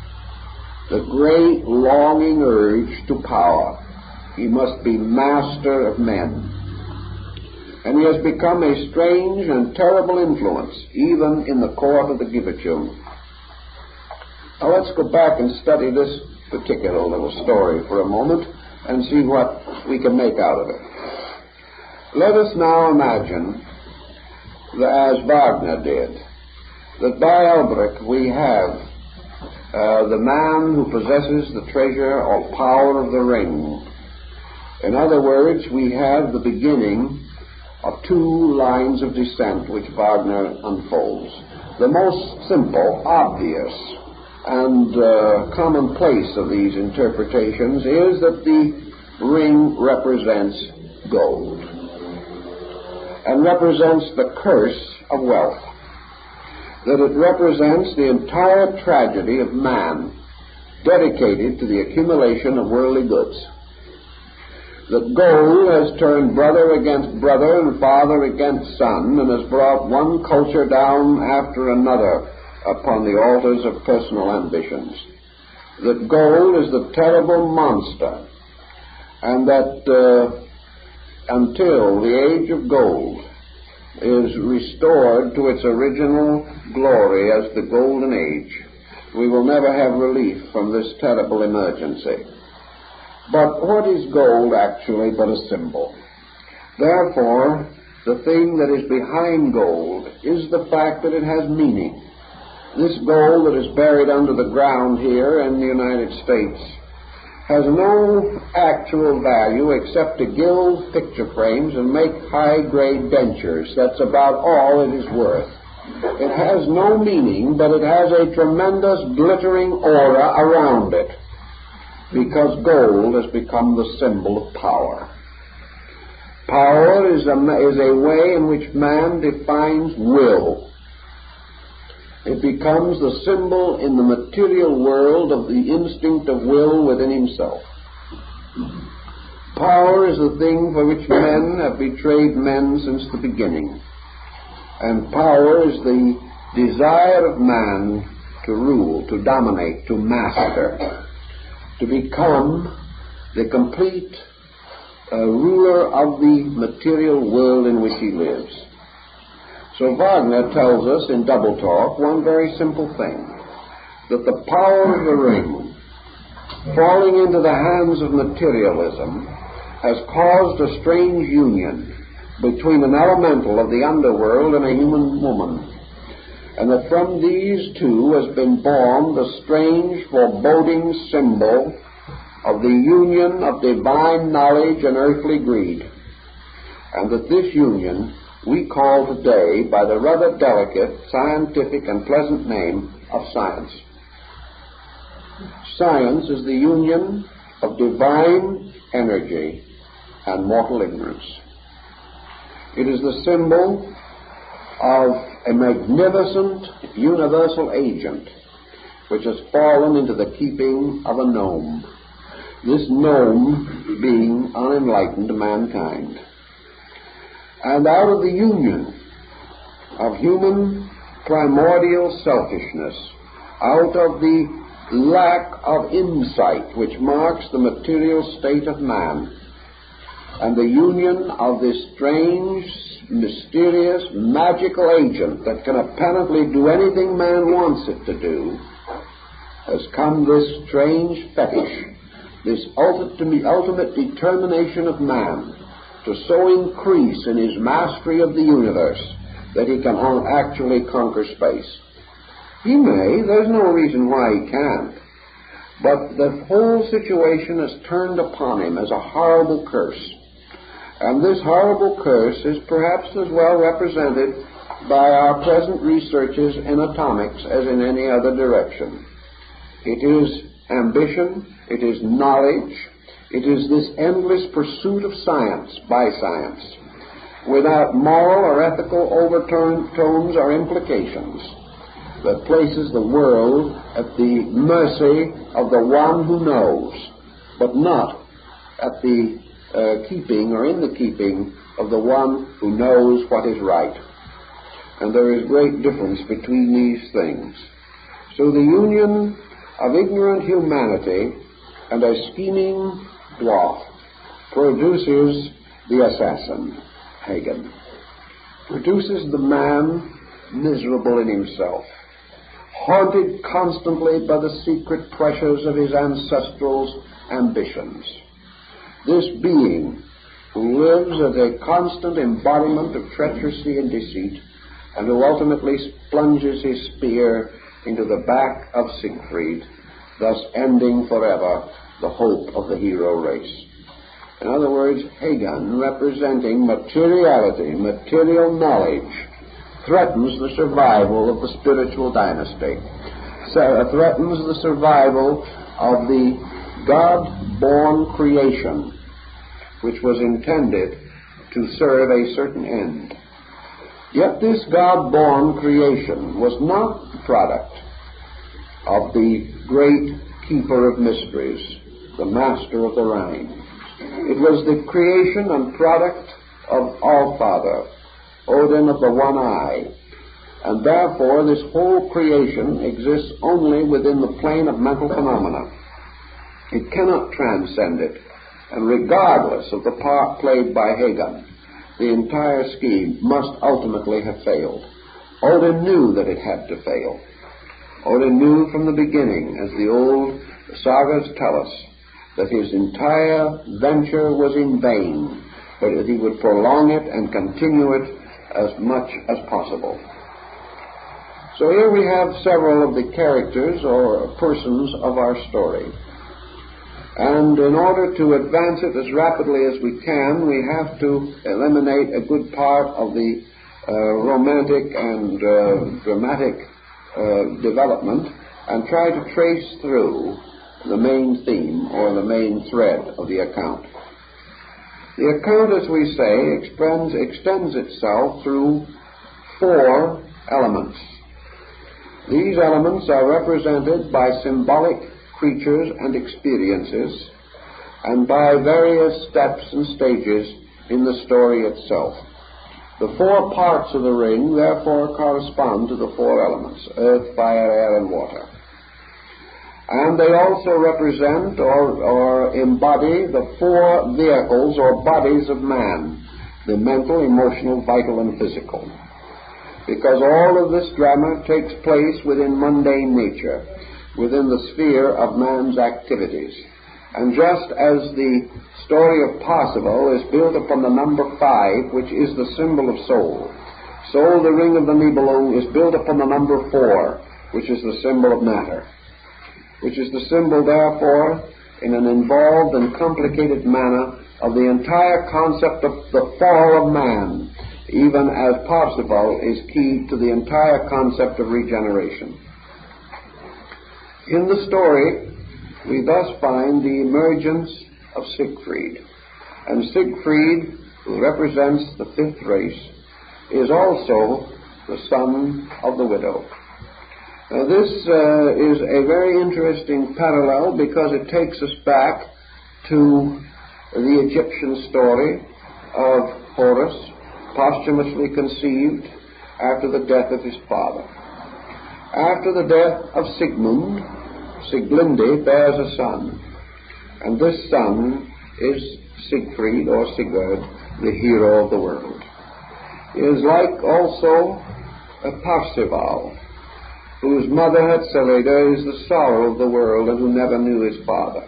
the great longing urge to power. He must be master of men. And he has become a strange and terrible influence, even in the court of the Gibichung. Now let's go back and study this particular little story for a moment and see what we can make out of it. Let us now imagine that, as Wagner did, that by Albrecht we have the man who possesses the treasure or power of the ring. In other words, we have the beginning of two lines of descent which Wagner unfolds. The most simple, obvious, and commonplace of these interpretations is that the ring represents gold and represents the curse of wealth, that it represents the entire tragedy of man dedicated to the accumulation of worldly goods, that gold has turned brother against brother and father against son and has brought one culture down after another upon the altars of personal ambitions, that gold is the terrible monster, and that until the age of gold is restored to its original glory as the golden age, we will never have relief from this terrible emergency. But what is gold actually but a symbol? Therefore, the thing that is behind gold is the fact that it has meaning. This gold that is buried under the ground here in the United States has no actual value except to gild picture frames and make high-grade dentures. That's about all it is worth. It has no meaning, but it has a tremendous glittering aura around it, because gold has become the symbol of power. Power is a way in which man defines will. It becomes the symbol in the material world of the instinct of will within himself. Power is the thing for which men have betrayed men since the beginning. And power is the desire of man to rule, to dominate, to master, to become the complete ruler of the material world in which he lives. So Wagner tells us in Double Talk one very simple thing, that the power of the ring, falling into the hands of materialism, has caused a strange union between an elemental of the underworld and a human woman, and that from these two has been born the strange, foreboding symbol of the union of divine knowledge and earthly greed, and that this union we call today by the rather delicate, scientific, and pleasant name of science. Science is the union of divine energy and mortal ignorance. It is the symbol of a magnificent universal agent which has fallen into the keeping of a gnome, this gnome being unenlightened mankind. And out of the union of human primordial selfishness, out of the lack of insight which marks the material state of man, and the union of this strange, mysterious, magical agent that can apparently do anything man wants it to do, has come this strange fetish, this ultimate determination of man to so increase in his mastery of the universe that he can actually conquer space. He may, there's no reason why he can't, but the whole situation has turned upon him as a horrible curse. And this horrible curse is perhaps as well represented by our present researches in atomics as in any other direction. It is ambition, it is knowledge, it is this endless pursuit of science by science, without moral or ethical overtones or implications, that places the world at the mercy of the one who knows, but not at the keeping or in the keeping of the one who knows what is right. And there is great difference between these things. So the union of ignorant humanity and a scheming dwarf produces the assassin, Hagen, produces the man miserable in himself, haunted constantly by the secret pressures of his ancestral ambitions. This being who lives as a constant embodiment of treachery and deceit, and who ultimately plunges his spear into the back of Siegfried, thus ending forever the hope of the hero race. In other words, Hagen, representing materiality, material knowledge, threatens the survival of the spiritual dynasty, threatens the survival of the God-born creation, which was intended to serve a certain end. Yet this God-born creation was not the product of the great keeper of mysteries, the master of the Rhine. It was the creation and product of All-Father, Odin of the one eye, and therefore this whole creation exists only within the plane of mental phenomena. It cannot transcend it, And regardless of the part played by Hagen, the entire scheme must ultimately have failed. Odin knew that it had to fail. Odin knew from the beginning, as the old sagas tell us, that his entire venture was in vain, but that he would prolong it and continue it as much as possible. So here we have several of the characters or persons of our story. And in order to advance it as rapidly as we can, we have to eliminate a good part of the romantic and dramatic development and try to trace through the main theme or the main thread of the account. The account, as we say, extends itself through 4 elements. These elements are represented by symbolic creatures and experiences and by various steps and stages in the story itself. The 4 parts of the ring therefore correspond to the 4 elements: earth, fire, air, and water. And they also represent or embody the 4 vehicles or bodies of man: the mental, emotional, vital, and physical. Because all of this drama takes place within mundane nature, within the sphere of man's activities. And just as the story of Parzival is built upon the number 5, which is the symbol of soul, so the Ring of the Nibelung is built upon the number 4, which is the symbol of matter, which is the symbol, therefore, in an involved and complicated manner, of the entire concept of the fall of man, even as Parzival is key to the entire concept of regeneration. In the story, we thus find the emergence of Siegfried. And Siegfried, who represents the 5th race, is also the son of the widow. Now, this is a very interesting parallel because it takes us back to the Egyptian story of Horus, posthumously conceived after the death of his father. After the death of Sigmund, Sieglinde bears a son, and this son is Siegfried, or Sigurd, the hero of the world. He is like also Parzival, whose mother Hetzeleda is the sorrow of the world and who never knew his father.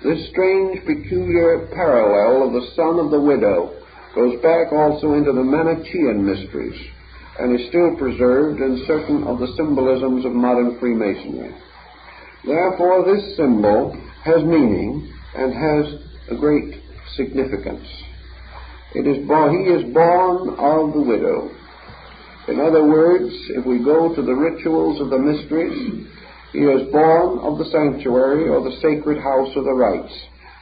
This strange, peculiar parallel of the son of the widow goes back also into the Manichaean mysteries and is still preserved in certain of the symbolisms of modern Freemasonry. Therefore, this symbol has meaning and has a great significance. He is born of the widow. In other words, if we go to the rituals of the mysteries, he is born of the sanctuary or the sacred house of the rites,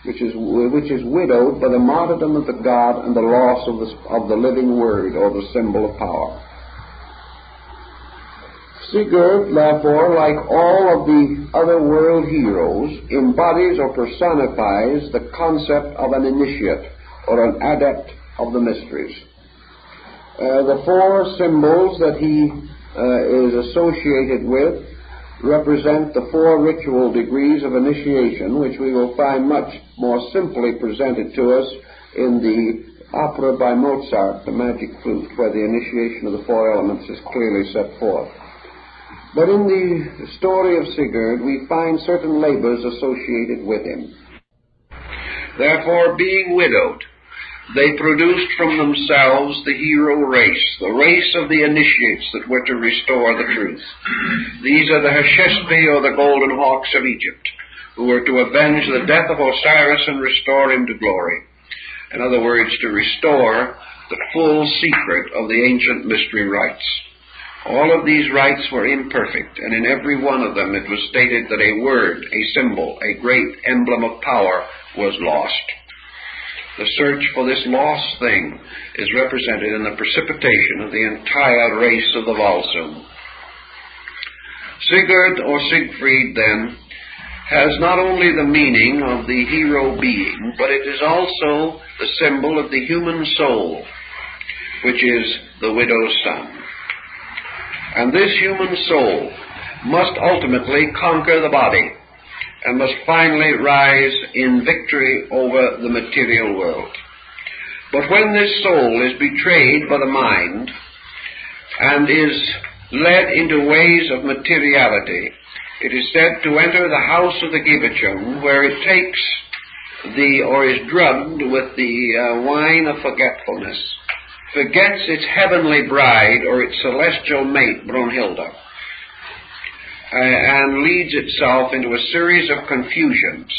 which is widowed by the martyrdom of the god and the loss of the living word, or the symbol of power. Sigurd, therefore, like all of the other world heroes, embodies or personifies the concept of an initiate or an adept of the mysteries. The 4 symbols that he is associated with represent the 4 ritual degrees of initiation, which we will find much more simply presented to us in the opera by Mozart, The Magic Flute, where the initiation of the 4 elements is clearly set forth. But in the story of Sigurd, we find certain labors associated with him. Therefore, being widowed, they produced from themselves the hero race, the race of the initiates that were to restore the truth. These are the Heshespi, or the Golden Hawks of Egypt, who were to avenge the death of Osiris and restore him to glory. In other words, to restore the full secret of the ancient mystery rites. All of these rites were imperfect, and in every one of them it was stated that a word, a symbol, a great emblem of power was lost. The search for this lost thing is represented in the precipitation of the entire race of the Volsung. Sigurd, or Siegfried, then, has not only the meaning of the hero being, but it is also the symbol of the human soul, which is the widow's son. And this human soul must ultimately conquer the body, and must finally rise in victory over the material world. But when this soul is betrayed by the mind and is led into ways of materiality, it is said to enter the house of the Gibachung, where it takes or is drugged with the wine of forgetfulness, forgets its heavenly bride or its celestial mate, Brunhilde, and leads itself into a series of confusions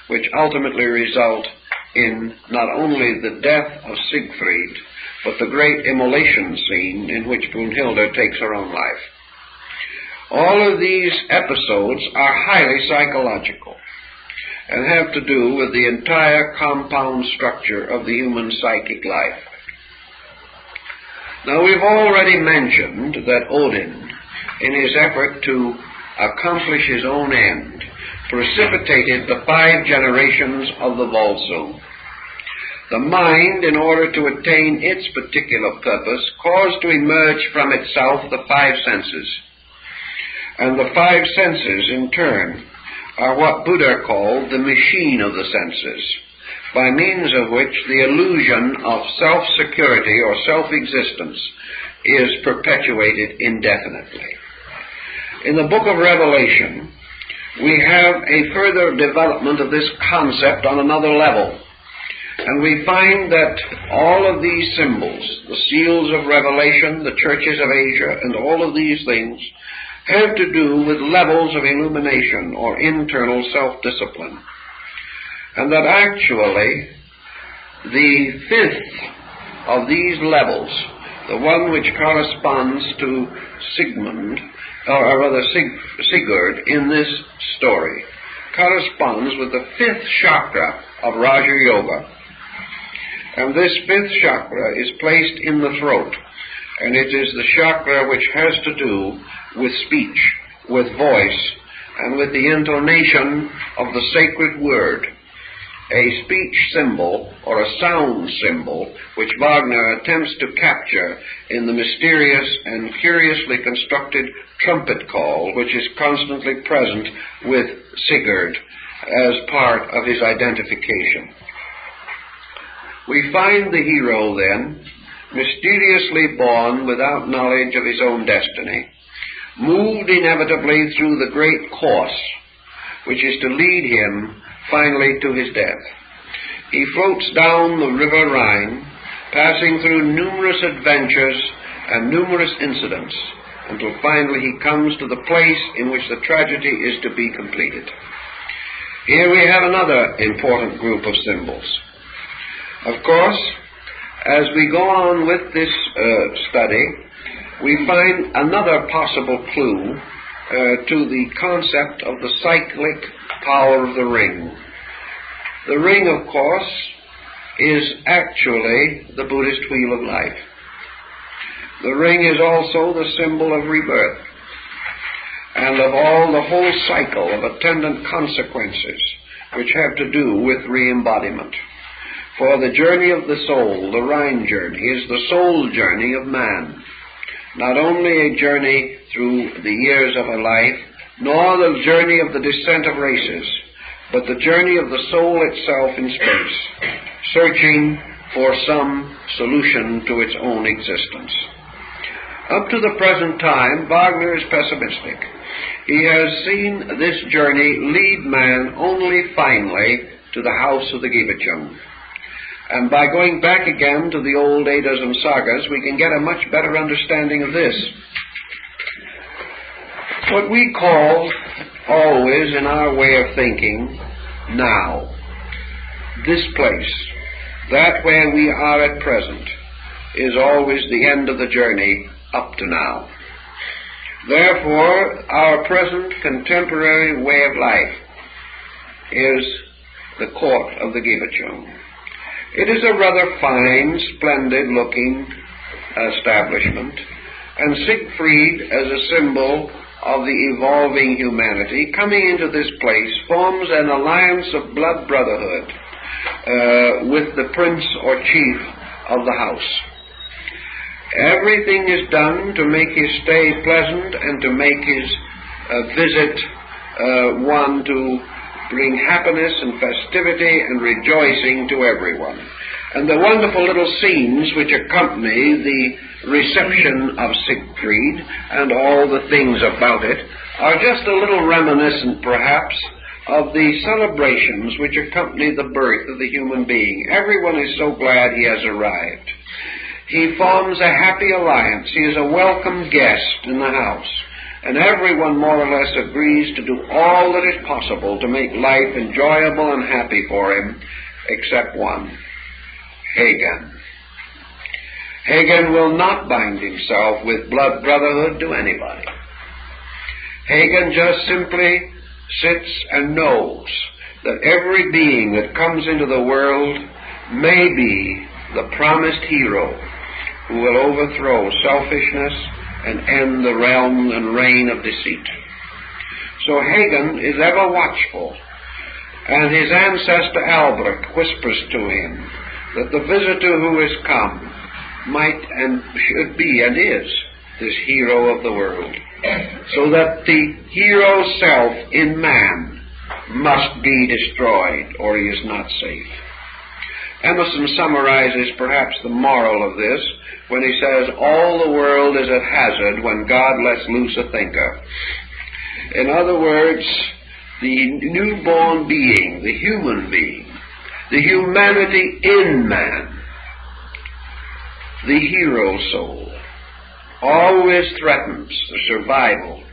which ultimately result in not only the death of Siegfried, but the great immolation scene in which Brunhilde takes her own life. All of these episodes are highly psychological and have to do with the entire compound structure of the human psychic life. Now, we've already mentioned that Odin, in his effort to accomplish his own end, precipitated the 5 generations of the Volsung. The mind, in order to attain its particular purpose, caused to emerge from itself the 5 senses. And the 5 senses, in turn, are what Buddha called the machine of the senses, by means of which the illusion of self-security or self-existence is perpetuated indefinitely. In the book of Revelation, we have a further development of this concept on another level. And we find that all of these symbols, the seals of Revelation, the churches of Asia, and all of these things, have to do with levels of illumination or internal self-discipline. And that actually the 5th of these levels, the one which corresponds to Sigurd in this story, corresponds with the 5th chakra of Raja Yoga. And this 5th chakra is placed in the throat, and it is the chakra which has to do with speech, with voice, and with the intonation of the sacred word, a speech symbol or a sound symbol which Wagner attempts to capture in the mysterious and curiously constructed trumpet call which is constantly present with Sigurd as part of his identification. We find the hero then, mysteriously born without knowledge of his own destiny, moved inevitably through the great course which is to lead him finally to his death. He floats down the river Rhine, passing through numerous adventures and numerous incidents, until finally he comes to the place in which the tragedy is to be completed. Here we have another important group of symbols. Of course, as we go on with this study, we find another possible clue to the concept of the cyclic power of the ring. The ring, of course, is actually the Buddhist wheel of life. The ring is also the symbol of rebirth and of all the whole cycle of attendant consequences which have to do with re-embodiment. For the journey of the soul, the Rhine journey, is the soul journey of man. Not only a journey through the years of a life, nor the journey of the descent of races, but the journey of the soul itself in space, searching for some solution to its own existence. Up to the present time, Wagner is pessimistic. He has seen this journey lead man only finally to the house of the Gibachung. And by going back again to the old Eddas and sagas, we can get a much better understanding of this. What we call always, in our way of thinking, now, this place, that where we are at present, is always the end of the journey up to now. Therefore, our present contemporary way of life is the court of the Gibachung. It is a rather fine, splendid-looking establishment, and Siegfried, as a symbol of the evolving humanity, coming into this place, forms an alliance of blood brotherhood with the prince or chief of the house. Everything is done to make his stay pleasant and to make his visit one to bring happiness and festivity and rejoicing to everyone. And the wonderful little scenes which accompany the reception of Siegfried and all the things about it are just a little reminiscent, perhaps, of the celebrations which accompany the birth of the human being. Everyone is so glad he has arrived. He forms a happy alliance. He is a welcome guest in the house. And everyone more or less agrees to do all that is possible to make life enjoyable and happy for him, except one, Hagen. Hagen will not bind himself with blood brotherhood to anybody. Hagen just simply sits and knows that every being that comes into the world may be the promised hero who will overthrow selfishness and end the realm and reign of deceit. So Hagen is ever watchful, and his ancestor Albrecht whispers to him that the visitor who has come might and should be and is this hero of the world, so that the hero self in man must be destroyed or he is not safe. Emerson summarizes perhaps the moral of this when he says, all the world is at hazard when God lets loose a thinker. In other words, the newborn being, the human being, the humanity in man, the hero soul, always threatens the survival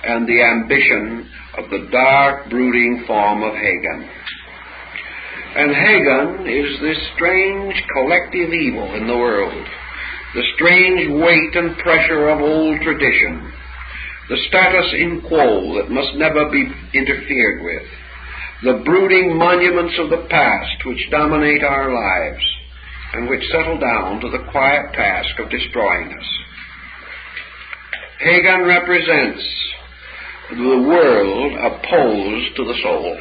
and the ambition of the dark, brooding form of Hagen. And Hagen is this strange collective evil in the world, the strange weight and pressure of old tradition, the status quo that must never be interfered with, the brooding monuments of the past which dominate our lives and which settle down to the quiet task of destroying us. Hagen represents the world opposed to the soul.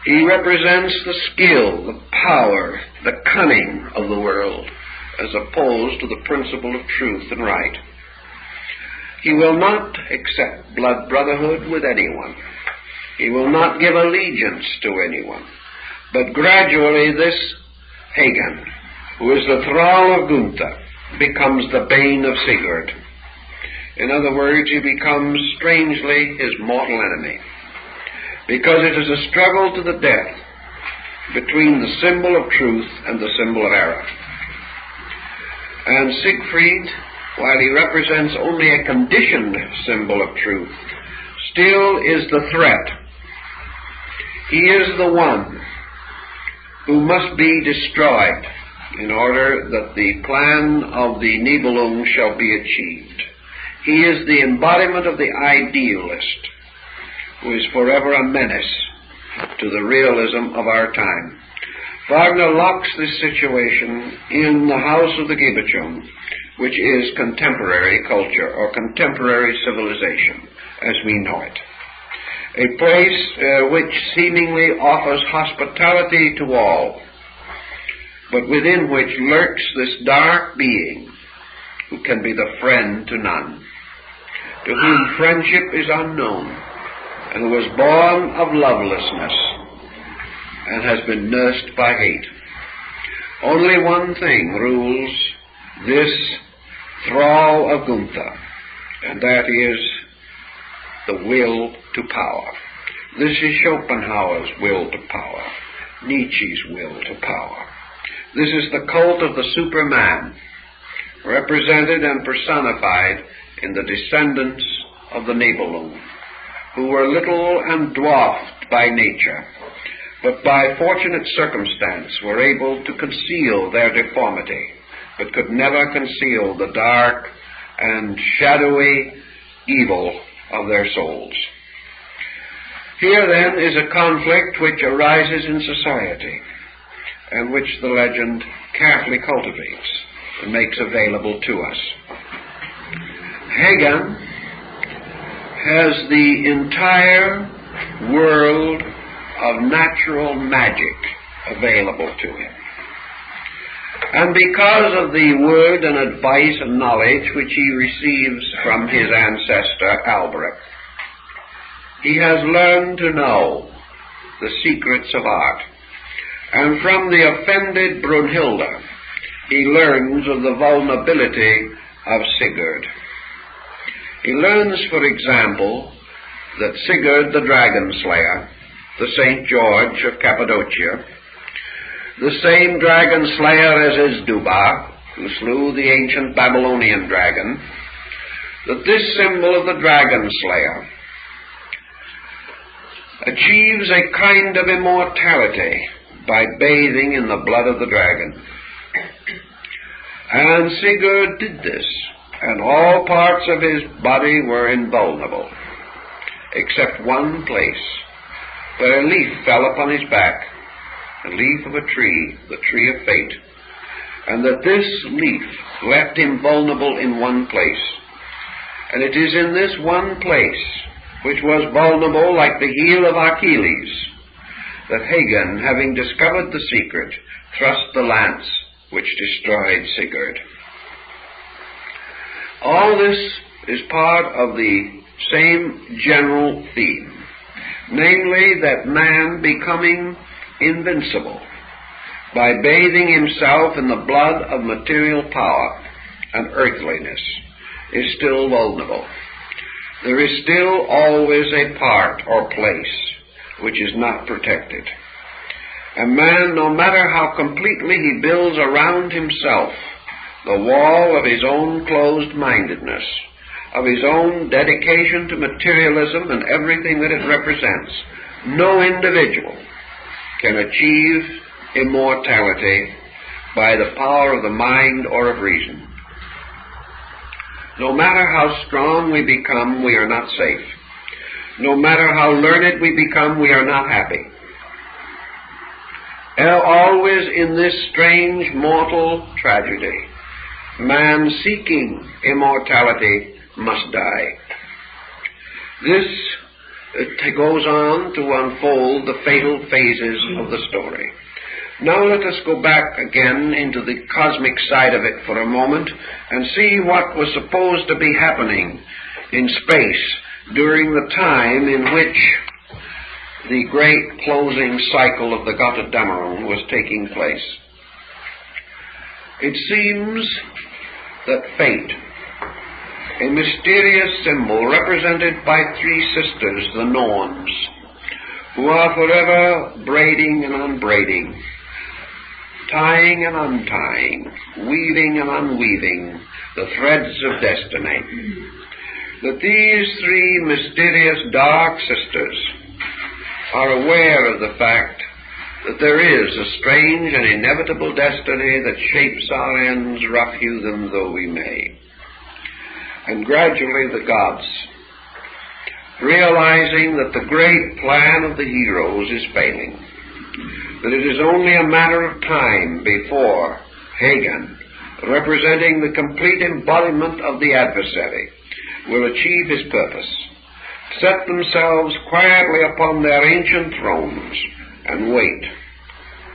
He represents the skill, the power, the cunning of the world, as opposed to the principle of truth and right. He will not accept blood brotherhood with anyone. He will not give allegiance to anyone. But gradually this Hagen, who is the thrall of Gunther, becomes the bane of Sigurd. In other words, he becomes strangely his mortal enemy, because it is a struggle to the death between the symbol of truth and the symbol of error. And Siegfried, while he represents only a conditioned symbol of truth, still is the threat. He is the one who must be destroyed in order that the plan of the Nibelung shall be achieved. He is the embodiment of the idealist, who is forever a menace to the realism of our time. Wagner locks this situation in the house of the Giebelchen, which is contemporary culture or contemporary civilization as we know it. A place which seemingly offers hospitality to all, but within which lurks this dark being who can be the friend to none, to whom friendship is unknown, and who was born of lovelessness and has been nursed by hate. Only one thing rules this thrall of Gunther, and that is the will to power. This is Schopenhauer's will to power, Nietzsche's will to power. This is the cult of the Superman, represented and personified in the descendants of the Nibelung, who were little and dwarfed by nature, but by fortunate circumstance were able to conceal their deformity, but could never conceal the dark and shadowy evil of their souls. Here then is a conflict which arises in society, and which the legend carefully cultivates and makes available to us. Hagen has the entire world of natural magic available to him. And because of the word and advice and knowledge which he receives from his ancestor Albrecht, he has learned to know the secrets of art. And from the offended Brunhilde, he learns of the vulnerability of Sigurd. He learns, for example, that Sigurd the Dragon Slayer, the St. George of Cappadocia, the same dragon slayer as Isdubar, who slew the ancient Babylonian dragon, that this symbol of the dragon slayer achieves a kind of immortality by bathing in the blood of the dragon. And Sigurd did this, and all parts of his body were invulnerable, except one place, where a leaf fell upon his back, a leaf of a tree, the tree of fate, and that this leaf left him vulnerable in one place. And it is in this one place, which was vulnerable like the heel of Achilles, that Hagen, having discovered the secret, thrust the lance which destroyed Sigurd. All this is part of the same general theme, namely that man becoming invincible by bathing himself in the blood of material power and earthliness is still vulnerable. There is still always a part or place which is not protected. And man, no matter how completely he builds around himself the wall of his own closed-mindedness, of his own dedication to materialism and everything that it represents, no individual can achieve immortality by the power of the mind or of reason. No matter how strong we become, we are not safe. No matter how learned we become, we are not happy. Always in this strange mortal tragedy, man seeking immortality must die. This goes on to unfold the fatal phases of the story. Now let us go back again into the cosmic side of it for a moment and see what was supposed to be happening in space during the time in which the great closing cycle of the Götterdämmerung was taking place. It seems that fate, a mysterious symbol represented by three sisters, the Norns, who are forever braiding and unbraiding, tying and untying, weaving and unweaving the threads of destiny, that these three mysterious dark sisters are aware of the fact that there is a strange and inevitable destiny that shapes our ends, rough hew them though we may. And gradually the gods, realizing that the great plan of the heroes is failing, that it is only a matter of time before Hagen, representing the complete embodiment of the adversary, will achieve his purpose, set themselves quietly upon their ancient thrones and wait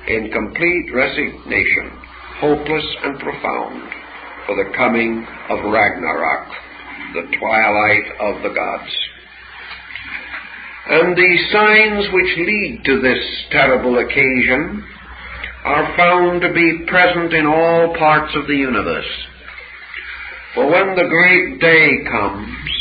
in complete resignation, hopeless and profound, for the coming of Ragnarok, the twilight of the gods. And the signs which lead to this terrible occasion are found to be present in all parts of the universe. For when the great day comes,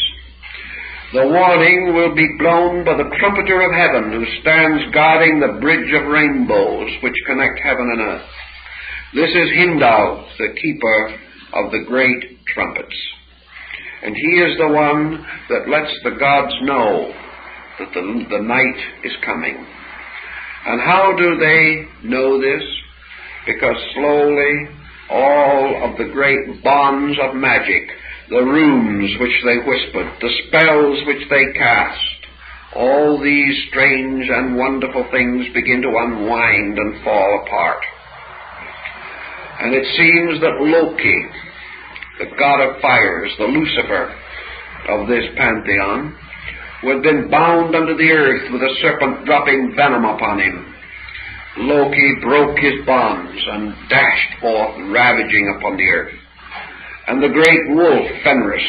the warning will be blown by the trumpeter of heaven who stands guarding the bridge of rainbows which connect heaven and earth. This is Himdall, the keeper of the great trumpets. And he is the one that lets the gods know that the night is coming. And how do they know this? Because slowly all of the great bonds of magic, the runes which they whispered, the spells which they cast, all these strange and wonderful things begin to unwind and fall apart. And it seems that Loki, the god of fires, the Lucifer of this pantheon, who had been bound under the earth with a serpent dropping venom upon him, Loki broke his bonds and dashed forth, ravaging upon the earth. And the great wolf, Fenris,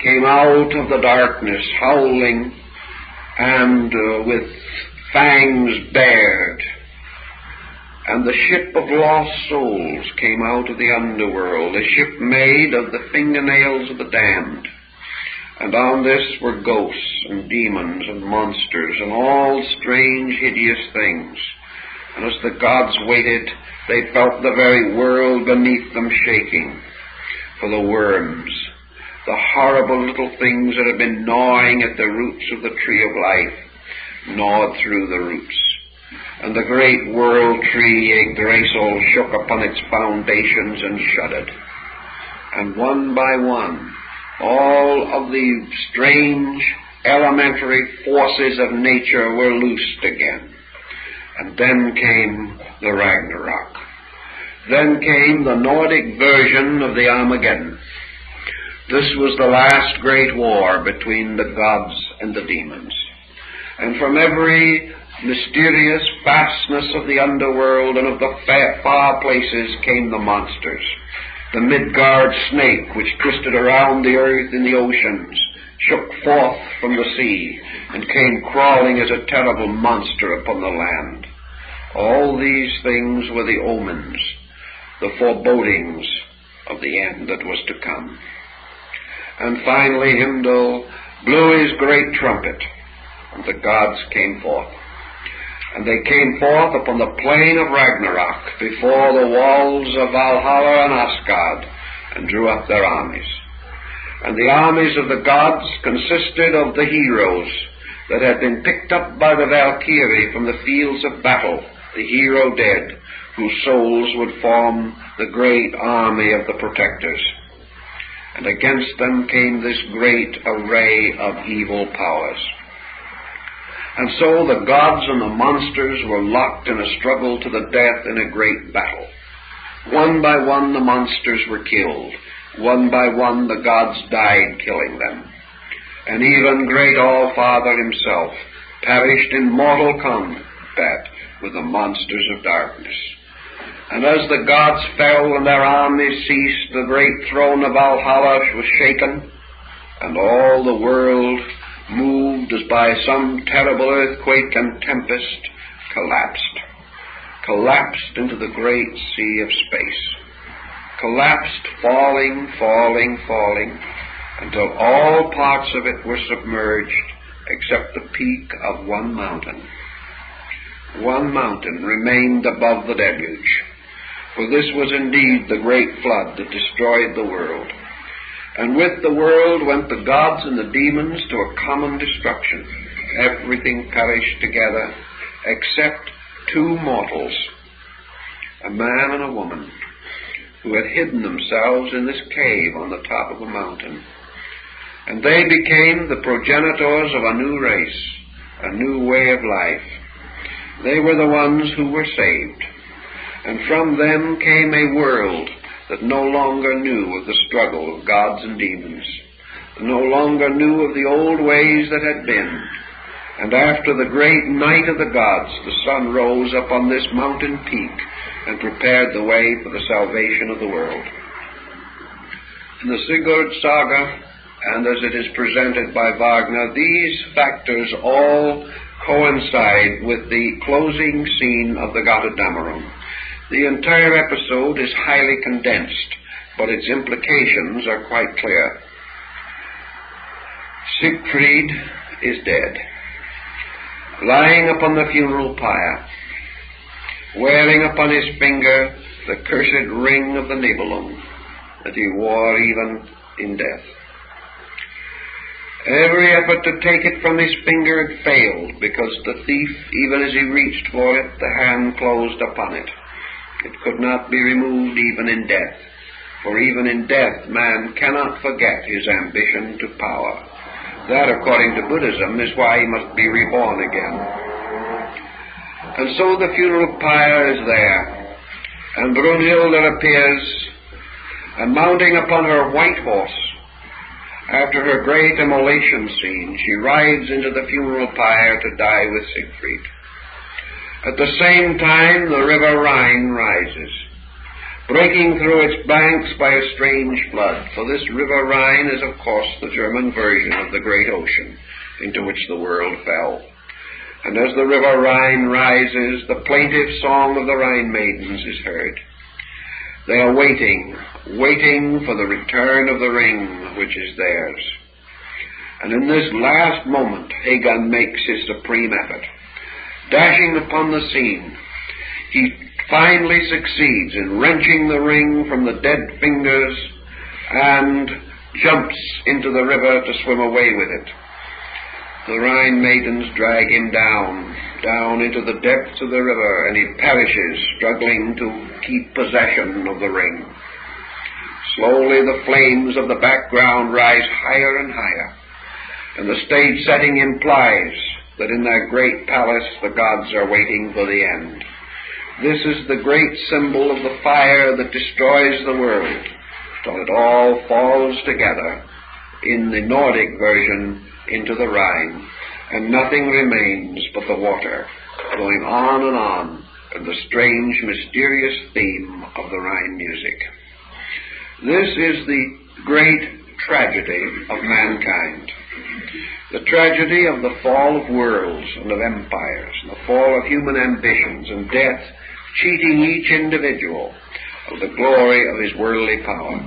came out of the darkness, howling and with fangs bared. And the ship of lost souls came out of the underworld, a ship made of the fingernails of the damned. And on this were ghosts and demons and monsters and all strange, hideous things. And as the gods waited, they felt the very world beneath them shaking. For the worms, the horrible little things that had been gnawing at the roots of the tree of life, gnawed through the roots. And the great world tree, Yggdrasil, shook upon its foundations and shuddered. And one by one, all of the strange elementary forces of nature were loosed again. And then came the Ragnarok. Then came the Nordic version of the Armageddon. This was the last great war between the gods and the demons. And from every mysterious vastness of the underworld and of the far places came the monsters. The Midgard snake, which twisted around the earth in the oceans, shook forth from the sea and came crawling as a terrible monster upon the land. All these things were the omens, the forebodings of the end that was to come. And finally Heimdall blew his great trumpet, and the gods came forth. And they came forth upon the plain of Ragnarok before the walls of Valhalla and Asgard, and drew up their armies. And the armies of the gods consisted of the heroes that had been picked up by the Valkyrie from the fields of battle, the hero dead, whose souls would form the great army of the protectors. And against them came this great array of evil powers. And so the gods and the monsters were locked in a struggle to the death in a great battle. One by one the monsters were killed. One by one the gods died, killing them. And even great All-Father himself perished in mortal combat with the monsters of darkness. And as the gods fell and their armies ceased, the great throne of Valhalla was shaken, and all the world, moved as by some terrible earthquake and tempest, collapsed into the great sea of space. Collapsed, falling, until all parts of it were submerged except the peak of one mountain. One mountain remained above the deluge, for this was indeed the great flood that destroyed the world. And with the world went the gods and the demons to a common destruction. Everything perished together except two mortals, a man and a woman, who had hidden themselves in this cave on the top of a mountain. And they became the progenitors of a new race, a new way of life. They were the ones who were saved. And from them came a world that no longer knew of the struggle of gods and demons, no longer knew of the old ways that had been. And after the great night of the gods, the sun rose up on this mountain peak and prepared the way for the salvation of the world. In the Sigurd saga, and as it is presented by Wagner, these factors all coincide with the closing scene of the Götterdämmerung. The entire episode is highly condensed, but its implications are quite clear. Siegfried is dead, lying upon the funeral pyre, wearing upon his finger the cursed ring of the Nibelung that he wore even in death. Every effort to take it from his finger had failed, because the thief, even as he reached for it, the hand closed upon it. It could not be removed even in death, for even in death man cannot forget his ambition to power. That, according to Buddhism, is why he must be reborn again. And so the funeral pyre is there, and Brunhilde appears, and mounting upon her white horse, after her great immolation scene, she rides into the funeral pyre to die with Siegfried. At the same time, the river Rhine rises, breaking through its banks by a strange flood, for this river Rhine is, of course, the German version of the great ocean. into which the world fell. And as the river Rhine rises, the plaintive song of the Rhine maidens is heard. They are waiting for the return of the ring which is theirs. And in this last moment, Hagon makes his supreme effort. Dashing upon the scene, he finally succeeds in wrenching the ring from the dead fingers and jumps into the river to swim away with it. The Rhine maidens drag him down into the depths of the river, and he perishes, struggling to keep possession of the ring. Slowly the flames of the background rise higher and higher, and the stage setting implies that in their great palace the gods are waiting for the end. This is the great symbol of the fire that destroys the world, till it all falls together, in the Nordic version, into the Rhine, and nothing remains but the water, going on, and the strange, mysterious theme of the Rhine music. This is the great tragedy of mankind. The tragedy of the fall of worlds and of empires, and the fall of human ambitions, and death cheating each individual of the glory of his worldly power.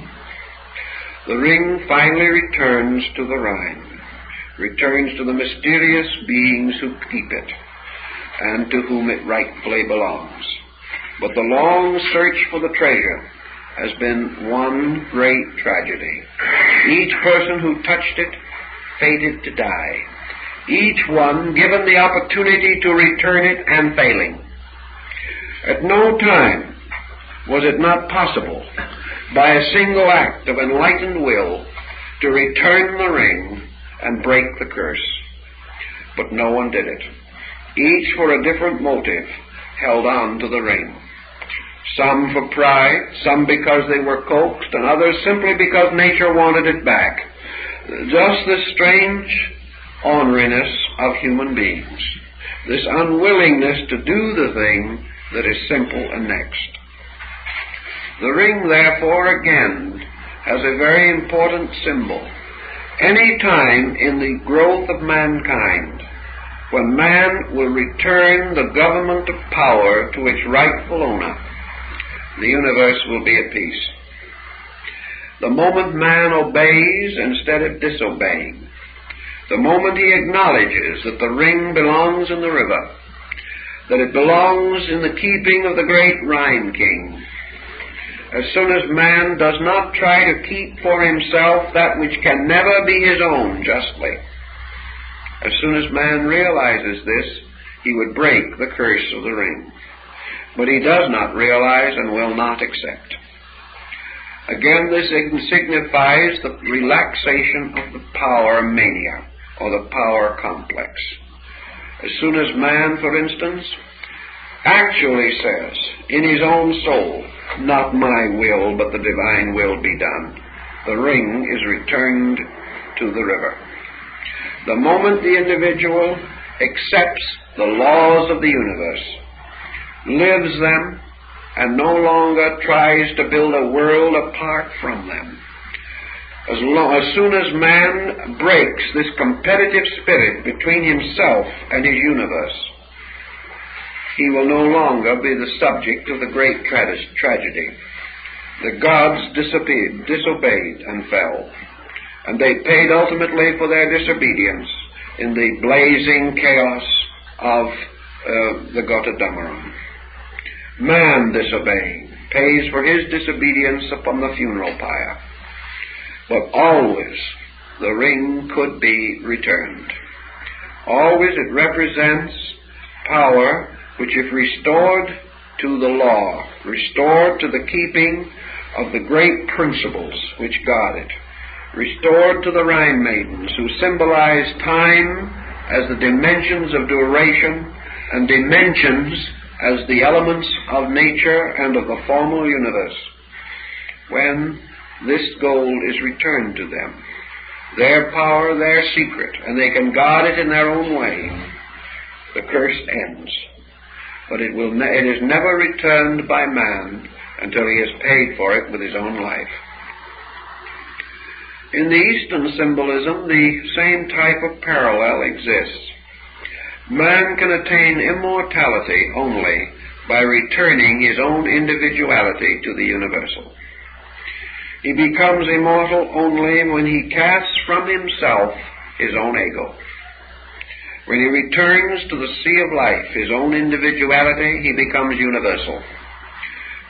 The ring finally returns to the Rhine, returns to the mysterious beings who keep it, and to whom it rightfully belongs. But the long search for the treasure has been one great tragedy. Each person who touched it fated to die, each one given the opportunity to return it and failing. At no time was it not possible, by a single act of enlightened will, to return the ring and break the curse. But no one did it. Each, for a different motive, held on to the ring. Some for pride, some because they were coaxed, and others simply because nature wanted it back. Just this strange orneriness of human beings, this unwillingness to do the thing that is simple and next. The ring, therefore, again, has a very important symbol. Any time in the growth of mankind when man will return the government of power to its rightful owner, the universe will be at peace. The moment man obeys instead of disobeying, the moment he acknowledges that the ring belongs in the river, that it belongs in the keeping of the great Rhine king, as soon as man does not try to keep for himself that which can never be his own justly, as soon as man realizes this, he would break the curse of the ring. But he does not realize and will not accept. Again, this signifies the relaxation of the power mania, or the power complex. As soon as man, for instance, actually says in his own soul, "Not my will, but the divine will be done," the ring is returned to the river. The moment the individual accepts the laws of the universe, lives them, and no longer tries to build a world apart from them, as soon as man breaks this competitive spirit between himself and his universe, he will no longer be the subject of the great tragedy. The gods disobeyed and fell, and they paid ultimately for their disobedience in the blazing chaos of the Götterdämmerung. Man, disobeying, pays for his disobedience upon the funeral pyre. But always the ring could be returned. Always it represents power which, if restored to the law, restored to the keeping of the great principles which guard it, restored to the Rhine maidens, who symbolize time as the dimensions of duration and dimensions as the elements of nature and of the formal universe. When this gold is returned to them, their power, their secret, and they can guard it in their own way, the curse ends. But it is never returned by man until he has paid for it with his own life. In the Eastern symbolism, the same type of parallel exists. Man can attain immortality only by returning his own individuality to the universal. He becomes immortal only when he casts from himself his own ego. When he returns to the sea of life, his own individuality, he becomes universal.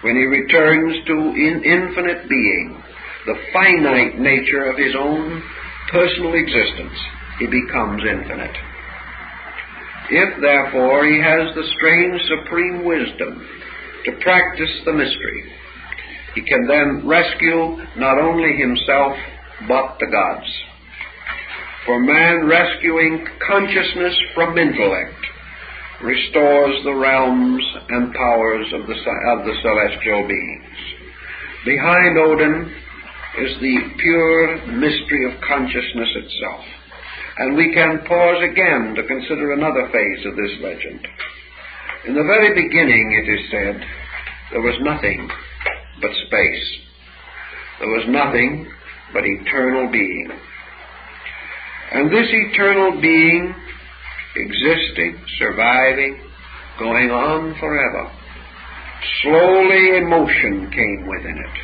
When he returns to infinite being, the finite nature of his own personal existence, he becomes infinite. If, therefore, he has the strange supreme wisdom to practice the mystery, he can then rescue not only himself, but the gods. For man, rescuing consciousness from intellect restores the realms and powers of the celestial beings. Behind Odin is the pure mystery of consciousness itself. And we can pause again to consider another phase of this legend. In the very beginning, it is said, there was nothing but space. There was nothing but eternal being. And this eternal being, existing, surviving, going on forever, slowly emotion came within it.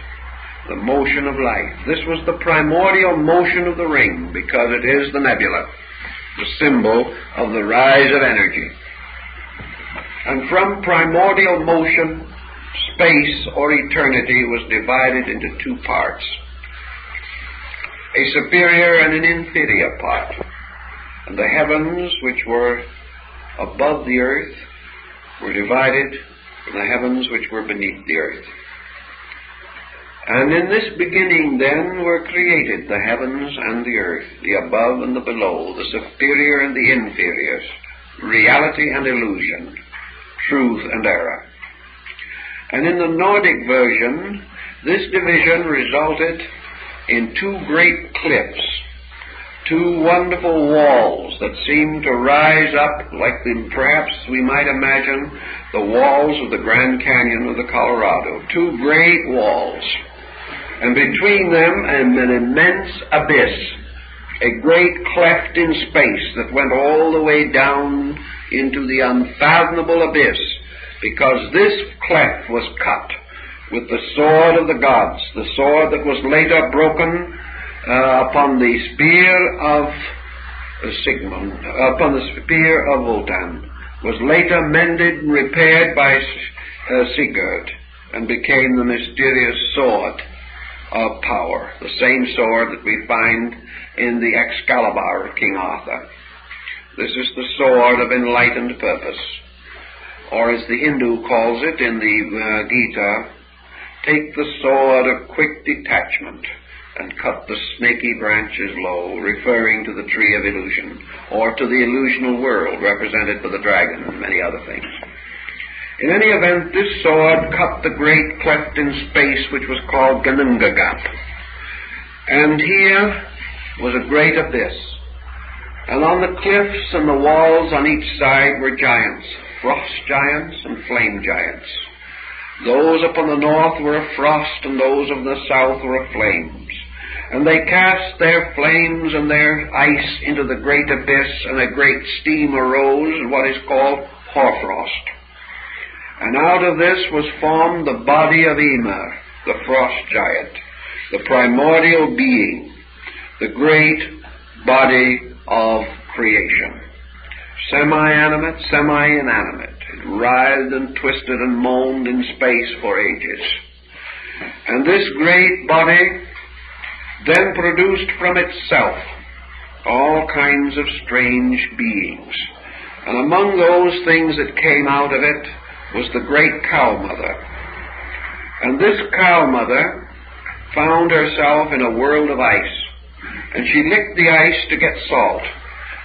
The motion of life. This was the primordial motion of the ring, because it is the nebula, the symbol of the rise of energy. And from primordial motion, space or eternity was divided into two parts, a superior and an inferior part. And the heavens, which were above the earth, were divided from the heavens which were beneath the earth. And in this beginning, then, were created the heavens and the earth, the above and the below, the superior and the inferior, reality and illusion, truth and error. And in the Nordic version, this division resulted in two great cliffs, two wonderful walls that seemed to rise up like perhaps we might imagine the walls of the Grand Canyon of the Colorado, two great walls. And between them an immense abyss, a great cleft in space that went all the way down into the unfathomable abyss, because this cleft was cut with the sword of the gods, the sword that was later broken upon the spear of Sigmund, upon the spear of Wotan, was later mended and repaired by Sigurd, and became the mysterious sword of power, the same sword that we find in the Excalibur of King Arthur. This is the sword of enlightened purpose, or as the Hindu calls it in the Gita, take the sword of quick detachment and cut the snaky branches low, referring to the tree of illusion, or to the illusional world represented by the dragon and many other things. In any event, this sword cut the great cleft in space which was called Ganungagap. And here was a great abyss. And on the cliffs and the walls on each side were giants, frost giants and flame giants. Those upon the north were of frost, and those of the south were of flames. And they cast their flames and their ice into the great abyss, and a great steam arose, what is called hoarfrost. And out of this was formed the body of Ymir, the frost giant, the primordial being, the great body of creation. Semi-animate, semi-inanimate. It writhed and twisted and moaned in space for ages. And this great body then produced from itself all kinds of strange beings. And among those things that came out of it was the great cow mother. And this cow mother found herself in a world of ice. And she licked the ice to get salt.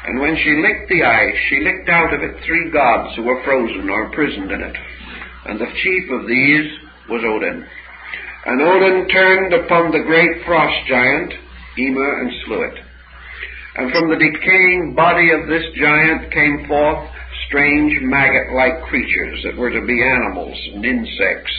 And when she licked the ice, she licked out of it 3 gods who were frozen or imprisoned in it. And the chief of these was Odin. And Odin turned upon the great frost giant, Ymir, and slew it. And from the decaying body of this giant came forth strange maggot-like creatures that were to be animals and insects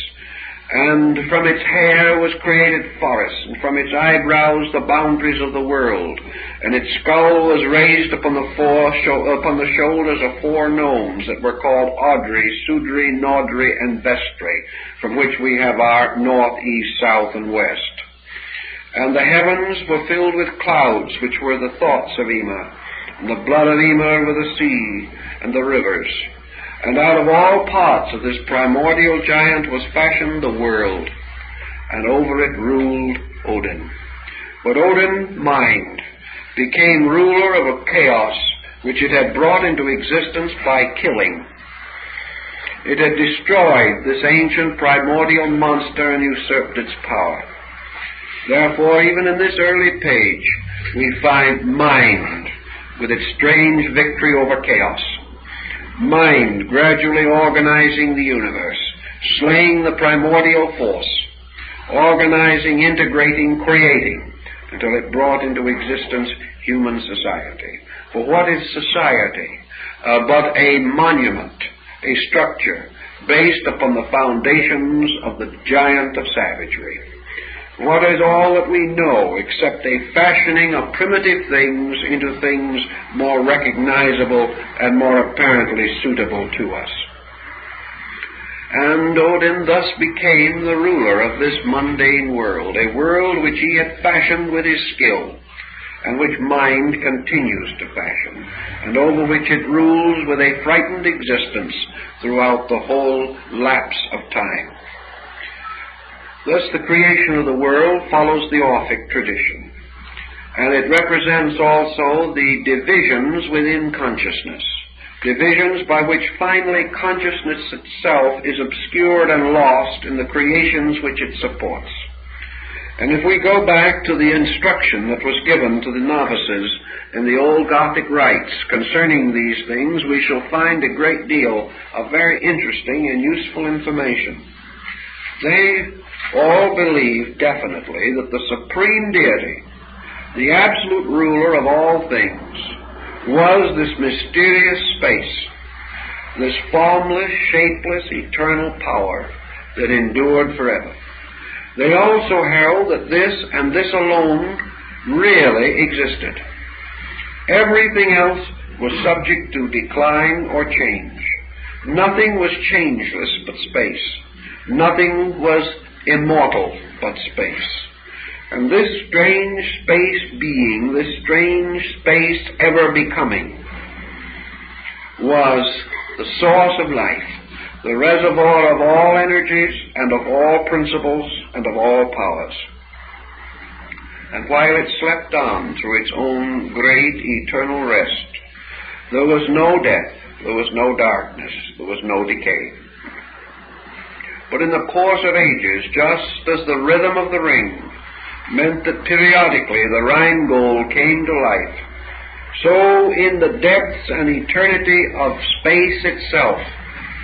And from its hair was created forests, and from its eyebrows the boundaries of the world. And its skull was raised upon the shoulders of 4 gnomes that were called Audrey, Sudri, Nodri, and Vestri, from which we have our north, east, south, and west. And the heavens were filled with clouds, which were the thoughts of Ema. And the blood of Ema were the sea and the rivers. And out of all parts of this primordial giant was fashioned the world, and over it ruled Odin. But Odin, mind, became ruler of a chaos which it had brought into existence by killing. It had destroyed this ancient primordial monster and usurped its power. Therefore, even in this early page, we find mind with its strange victory over chaos. Mind gradually organizing the universe, slaying the primordial force, organizing, integrating, creating, until it brought into existence human society. For what is society but a monument, a structure based upon the foundations of the giant of savagery? What is all that we know except a fashioning of primitive things into things more recognizable and more apparently suitable to us? And Odin thus became the ruler of this mundane world, a world which he had fashioned with his skill, and which mind continues to fashion, and over which it rules with a frightened existence throughout the whole lapse of time. Thus the creation of the world follows the Orphic tradition, and it represents also the divisions within consciousness, divisions by which finally consciousness itself is obscured and lost in the creations which it supports. And if we go back to the instruction that was given to the novices in the old Gothic rites concerning these things, we shall find a great deal of very interesting and useful information. They all believe definitely that the supreme deity, the absolute ruler of all things, was this mysterious space, this formless, shapeless, eternal power that endured forever. They also held that this and this alone really existed. Everything else was subject to decline or change. Nothing was changeless but space. Nothing was immortal but space. And this strange space being, this strange space ever becoming, was the source of life, the reservoir of all energies and of all principles and of all powers. And while it slept on through its own great eternal rest, there was no death, there was no darkness, there was no decay. But in the course of ages, just as the rhythm of the ring meant that periodically the Rheingold came to life, so in the depths and eternity of space itself,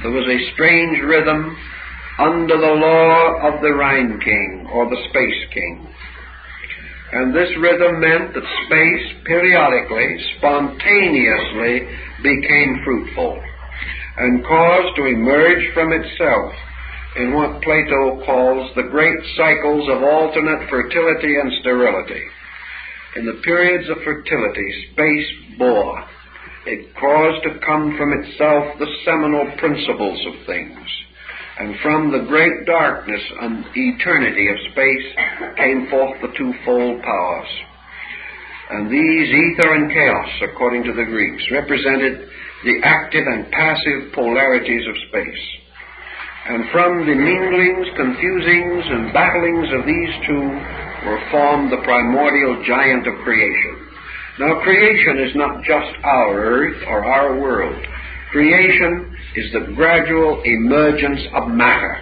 there was a strange rhythm under the law of the Rhine King, or the Space King. And this rhythm meant that space periodically, spontaneously became fruitful, and caused to emerge from itself in what Plato calls the great cycles of alternate fertility and sterility. In the periods of fertility, space bore. It caused to come from itself the seminal principles of things. And from the great darkness and eternity of space came forth the twofold powers. And these, ether and chaos, according to the Greeks, represented the active and passive polarities of space. And from the minglings, confusings, and battlings of these two were formed the primordial giant of creation. Now, creation is not just our earth or our world. Creation is the gradual emergence of matter.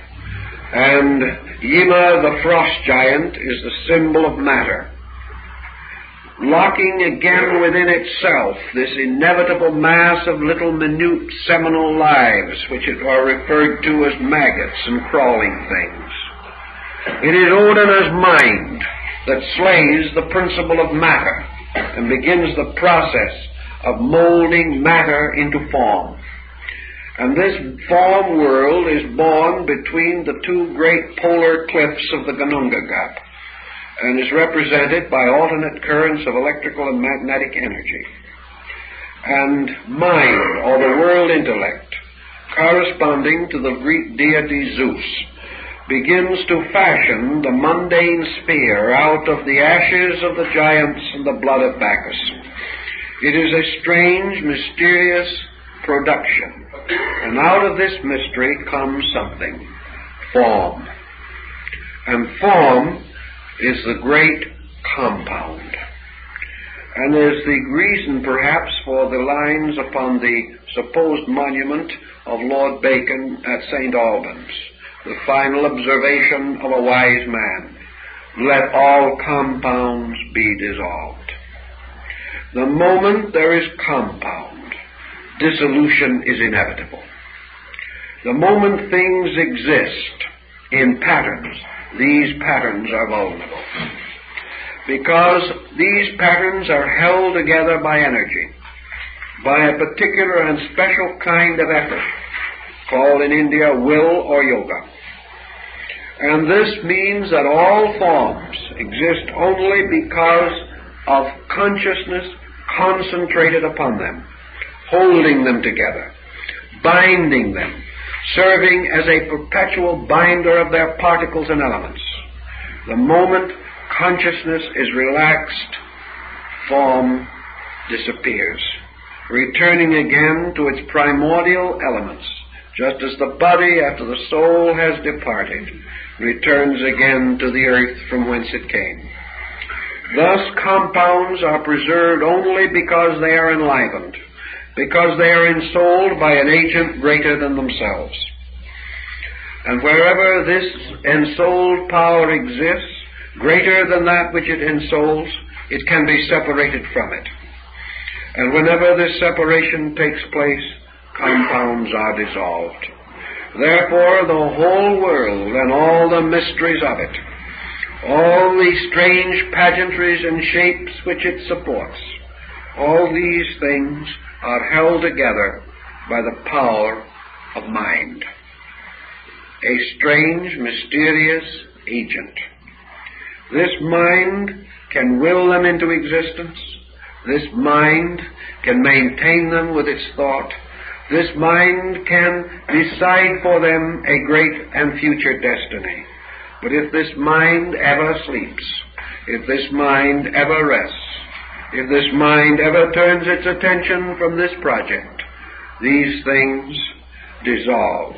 And Yima, the frost giant, is the symbol of matter, locking again within itself this inevitable mass of little minute seminal lives, which are referred to as maggots and crawling things. It is Odin as mind that slays the principle of matter and begins the process of molding matter into form. And this form world is born between the two great polar cliffs of the Gununga Gap, and is represented by alternate currents of electrical and magnetic energy. And mind, or the world intellect, corresponding to the Greek deity Zeus, begins to fashion the mundane sphere out of the ashes of the giants and the blood of Bacchus. It is a strange, mysterious production, and out of this mystery comes something, form. And form is the great compound, and is the reason perhaps for the lines upon the supposed monument of Lord Bacon at St. Albans, the final observation of a wise man: let all compounds be dissolved. The moment there is compound, dissolution is inevitable. The moment things exist in patterns, these patterns are vulnerable, because these patterns are held together by energy, by a particular and special kind of effort, called in India will or yoga. And this means that all forms exist only because of consciousness concentrated upon them, holding them together, binding them, serving as a perpetual binder of their particles and elements. The moment consciousness is relaxed, form disappears, returning again to its primordial elements, just as the body, after the soul has departed, returns again to the earth from whence it came. Thus, compounds are preserved only because they are enlivened, because they are ensouled by an agent greater than themselves. And wherever this ensouled power exists, greater than that which it ensouls, it can be separated from it. And whenever this separation takes place, compounds are dissolved. Therefore, the whole world and all the mysteries of it, all the strange pageantries and shapes which it supports, all these things are held together by the power of mind, a strange, mysterious agent. This mind can will them into existence. This mind can maintain them with its thought. This mind can decide for them a great and future destiny. But if this mind ever sleeps, if this mind ever rests, if this mind ever turns its attention from this project, these things dissolve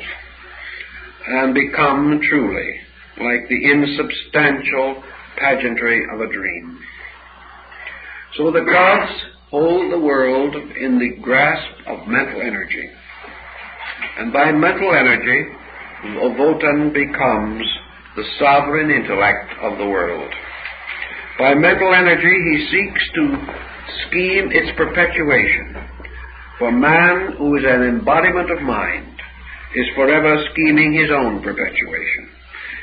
and become truly like the insubstantial pageantry of a dream. So the gods hold the world in the grasp of mental energy. And by mental energy, Votan becomes the sovereign intellect of the world. By mental energy, he seeks to scheme its perpetuation. For man, who is an embodiment of mind, is forever scheming his own perpetuation.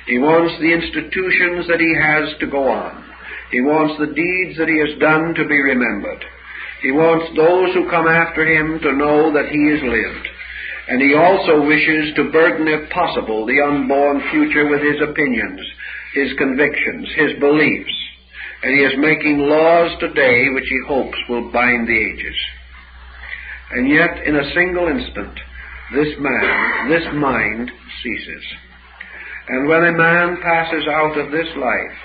He wants the institutions that he has to go on. He wants the deeds that he has done to be remembered. He wants those who come after him to know that he has lived. And he also wishes to burden, if possible, the unborn future with his opinions, his convictions, his beliefs. And he is making laws today which he hopes will bind the ages. And yet, in a single instant, this mind ceases. And when a man passes out of this life,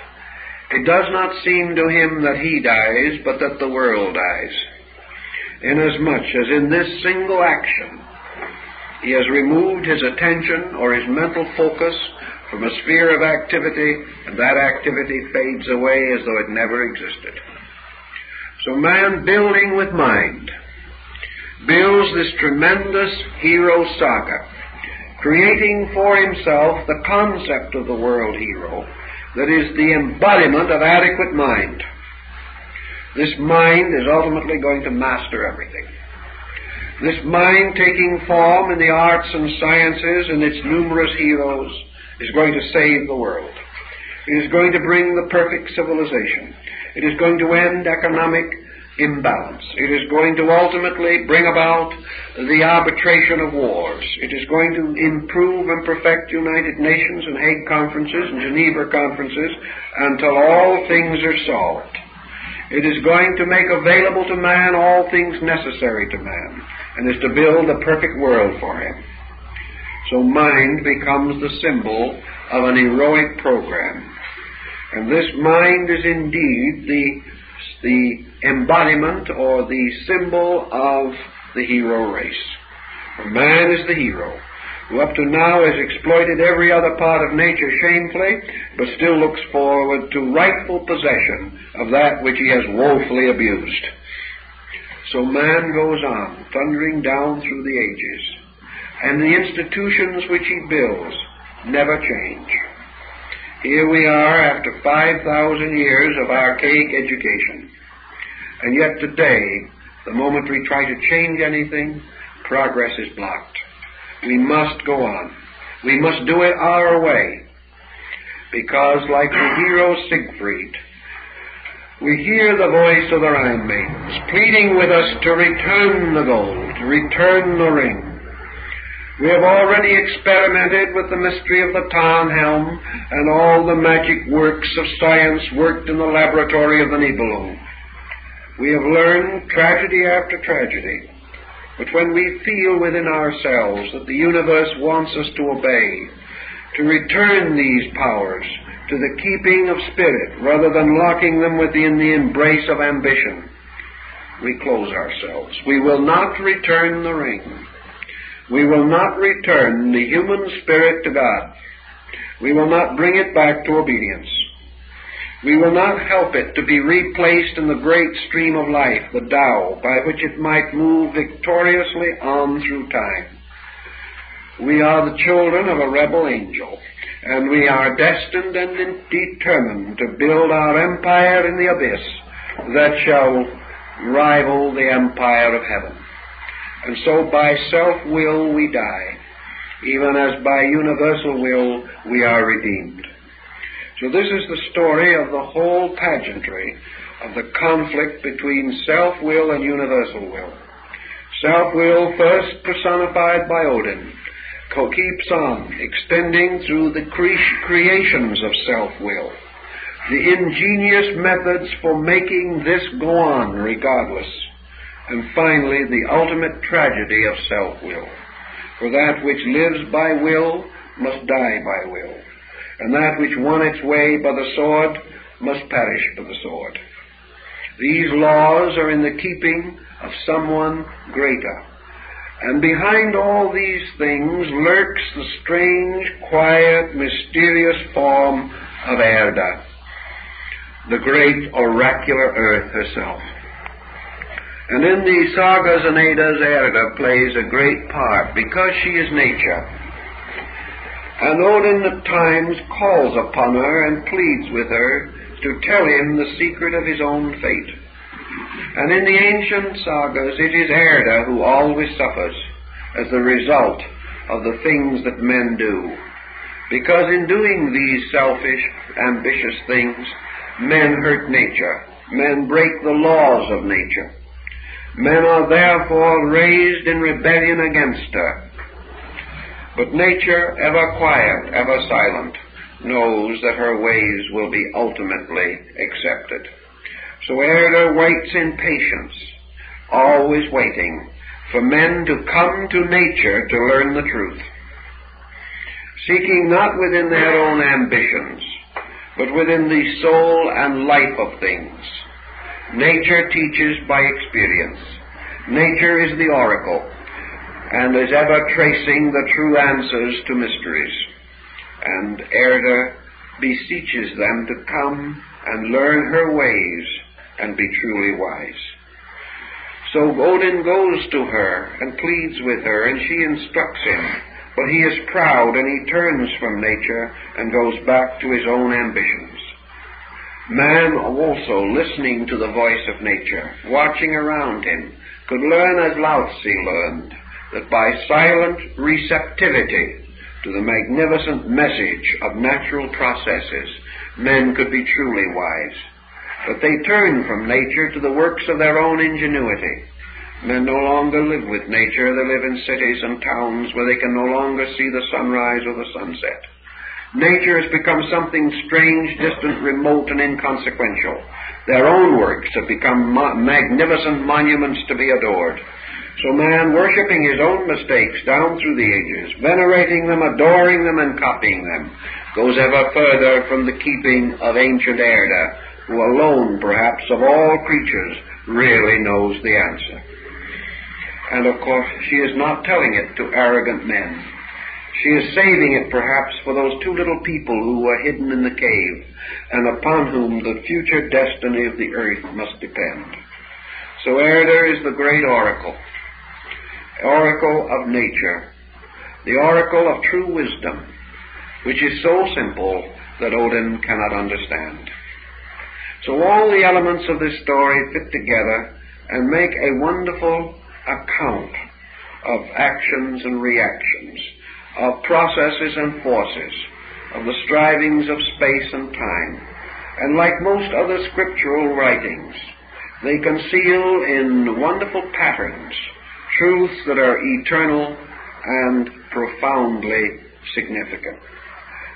it does not seem to him that he dies, but that the world dies. Inasmuch as in this single action, he has removed his attention or his mental focus from a sphere of activity, and that activity fades away as though it never existed. So man, building with mind, builds this tremendous hero saga, creating for himself the concept of the world hero that is the embodiment of adequate mind. This mind is ultimately going to master everything. This mind, taking form in the arts and sciences and its numerous heroes, is going to save the world. It is going to bring the perfect civilization. It is going to end economic imbalance. It is going to ultimately bring about the arbitration of wars. It is going to improve and perfect United Nations and Hague conferences and Geneva conferences until all things are solved. It is going to make available to man all things necessary to man, and is to build a perfect world for him. So mind becomes the symbol of an heroic program. And this mind is indeed the embodiment or the symbol of the hero race. For man is the hero, who up to now has exploited every other part of nature shamefully, but still looks forward to rightful possession of that which he has woefully abused. So man goes on, thundering down through the ages, and the institutions which he builds never change. Here we are after 5,000 years of archaic education, and yet today, the moment we try to change anything, progress is blocked. We must go on. We must do it our way, because like the hero Siegfried, we hear the voice of the Rhine maidens pleading with us to return the gold, to return the ring. We have already experimented with the mystery of the Tarnhelm and all the magic works of science worked in the laboratory of the Nibelung. We have learned tragedy after tragedy. But when we feel within ourselves that the universe wants us to obey, to return these powers to the keeping of spirit rather than locking them within the embrace of ambition, we close ourselves. We will not return the ring. We will not return the human spirit to God. We will not bring it back to obedience. We will not help it to be replaced in the great stream of life, the Tao, by which it might move victoriously on through time. We are the children of a rebel angel, and we are destined and determined to build our empire in the abyss that shall rival the empire of heaven. And so by self-will we die, even as by universal will we are redeemed. So this is the story of the whole pageantry of the conflict between self-will and universal will. Self-will, first personified by Odin, keeps on extending through the creations of self-will, the ingenious methods for making this go on regardless, and finally the ultimate tragedy of self-will. For that which lives by will must die by will, and that which won its way by the sword must perish by the sword. These laws are in the keeping of someone greater, and behind all these things lurks the strange, quiet, mysterious form of Erda, the great oracular earth herself. And in the sagas and Eddas, Erda plays a great part because she is nature. And Odin at times calls upon her and pleads with her to tell him the secret of his own fate. And in the ancient sagas, it is Erda who always suffers as the result of the things that men do. Because in doing these selfish, ambitious things, men hurt nature. Men break the laws of nature. Men are therefore raised in rebellion against her. But nature, ever quiet, ever silent, knows that her ways will be ultimately accepted. So Erda waits in patience, always waiting for men to come to nature to learn the truth, seeking not within their own ambitions, but within the soul and life of things. Nature teaches by experience. Nature is the oracle, and is ever tracing the true answers to mysteries. And Erda beseeches them to come and learn her ways and be truly wise. So Odin goes to her and pleads with her, and she instructs him. But he is proud, and he turns from nature and goes back to his own ambitions. Man also, listening to the voice of nature, watching around him, could learn as Lao Tzu learned, that by silent receptivity to the magnificent message of natural processes, men could be truly wise. But they turn from nature to the works of their own ingenuity. Men no longer live with nature. They live in cities and towns where they can no longer see the sunrise or the sunset. Nature has become something strange, distant, remote, and inconsequential. Their own works have become magnificent monuments to be adored. So man, worshipping his own mistakes down through the ages, venerating them, adoring them, and copying them, goes ever further from the keeping of ancient Erda, who alone, perhaps, of all creatures, really knows the answer. And, of course, she is not telling it to arrogant men. She is saving it, perhaps, for those two little people who were hidden in the cave, and upon whom the future destiny of the earth must depend. So Erda is the great oracle of nature, the oracle of true wisdom, which is so simple that Odin cannot understand. So all the elements of this story fit together and make a wonderful account of actions and reactions, of processes and forces, of the strivings of space and time. And like most other scriptural writings, they conceal in wonderful patterns truths that are eternal and profoundly significant.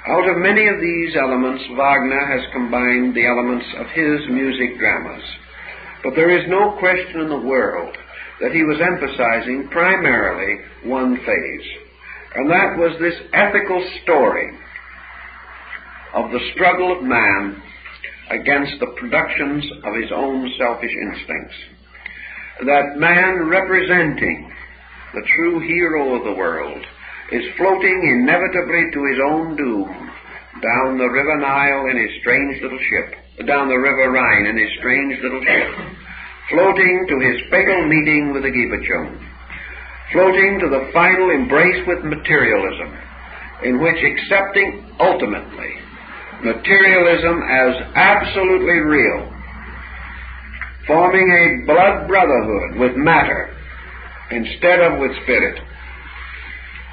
Out of many of these elements, Wagner has combined the elements of his music dramas. But there is no question in the world that he was emphasizing primarily one phase, and that was this ethical story of the struggle of man against the productions of his own selfish instincts. That man, representing the true hero of the world, is floating inevitably to his own doom down the river Nile in his strange little ship, down the river Rhine in his strange little ship, floating to his fatal meeting with the Gibachon, floating to the final embrace with materialism, in which, accepting ultimately materialism as absolutely real, forming a blood brotherhood with matter instead of with spirit,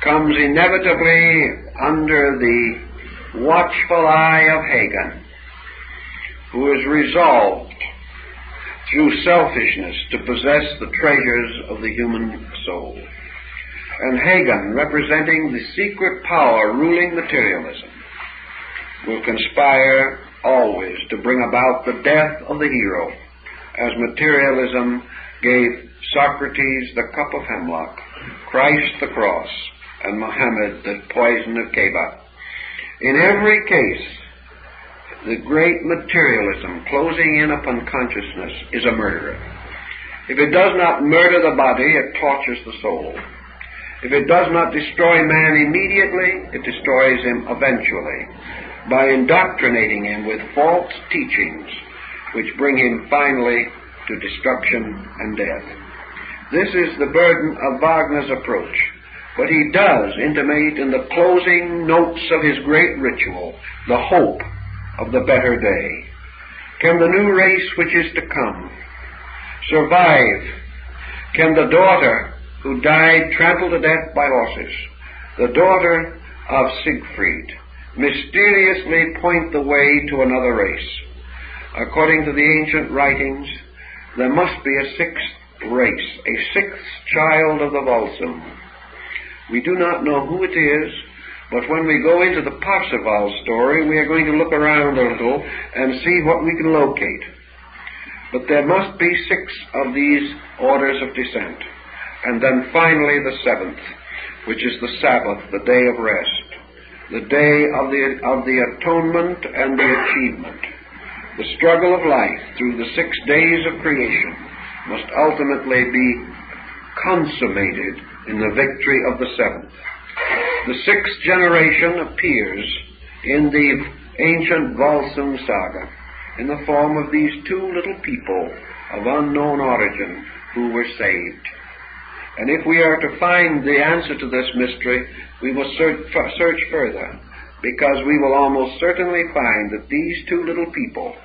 comes inevitably under the watchful eye of Hagen, who is resolved through selfishness to possess the treasures of the human soul. And Hagen, representing the secret power ruling materialism, will conspire always to bring about the death of the hero, as materialism gave Socrates the cup of hemlock, Christ the cross, and Muhammad the poison of Keba. In every case, the great materialism closing in upon consciousness is a murderer. If it does not murder the body, it tortures the soul. If it does not destroy man immediately, it destroys him eventually by indoctrinating him with false teachings which bring him finally to destruction and death. This is the burden of Wagner's approach, but he does intimate in the closing notes of his great ritual the hope of the better day. Can the new race which is to come survive? Can the daughter who died trampled to death by horses, the daughter of Siegfried, mysteriously point the way to another race? According to the ancient writings, there must be a sixth race, a sixth child of the Volsung. We do not know who it is, but when we go into the Parzival story, we are going to look around a little and see what we can locate. But there must be 6 of these orders of descent. And then finally the 7th, which is the Sabbath, the day of rest, the day of the atonement and the achievement. The struggle of life through the 6 days of creation must ultimately be consummated in the victory of the 7th. The 6th generation appears in the ancient Volsung saga in the form of these 2 little people of unknown origin who were saved. And if we are to find the answer to this mystery, we will search further, because we will almost certainly find that these 2 little people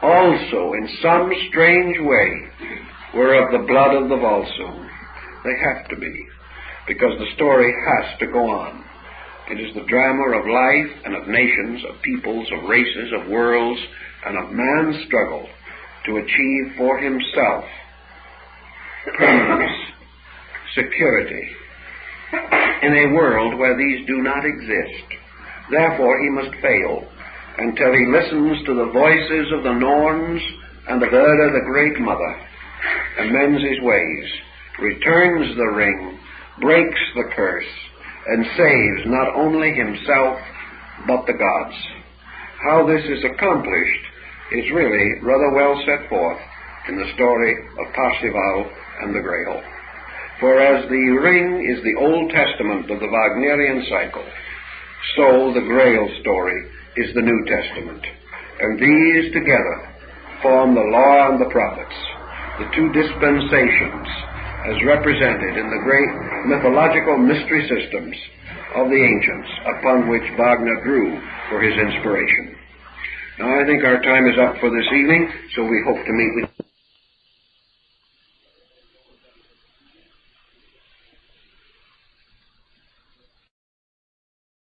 also, in some strange way, were of the blood of the Volsung. They have to be, because the story has to go on. It is the drama of life and of nations, of peoples, of races, of worlds, and of man's struggle to achieve for himself permanence, security, in a world where these do not exist. Therefore he must fail until he listens to the voices of the Norns and of Erda, the Great Mother, amends his ways, returns the ring, breaks the curse, and saves not only himself but the gods. How this is accomplished is really rather well set forth in the story of Parsifal and the Grail. For as the ring is the Old Testament of the Wagnerian cycle, so the Grail story is the New Testament. And these together form the law and the prophets, the two dispensations as represented in the great mythological mystery systems of the ancients upon which Wagner drew for his inspiration. Now I think our time is up for this evening, so we hope to meet with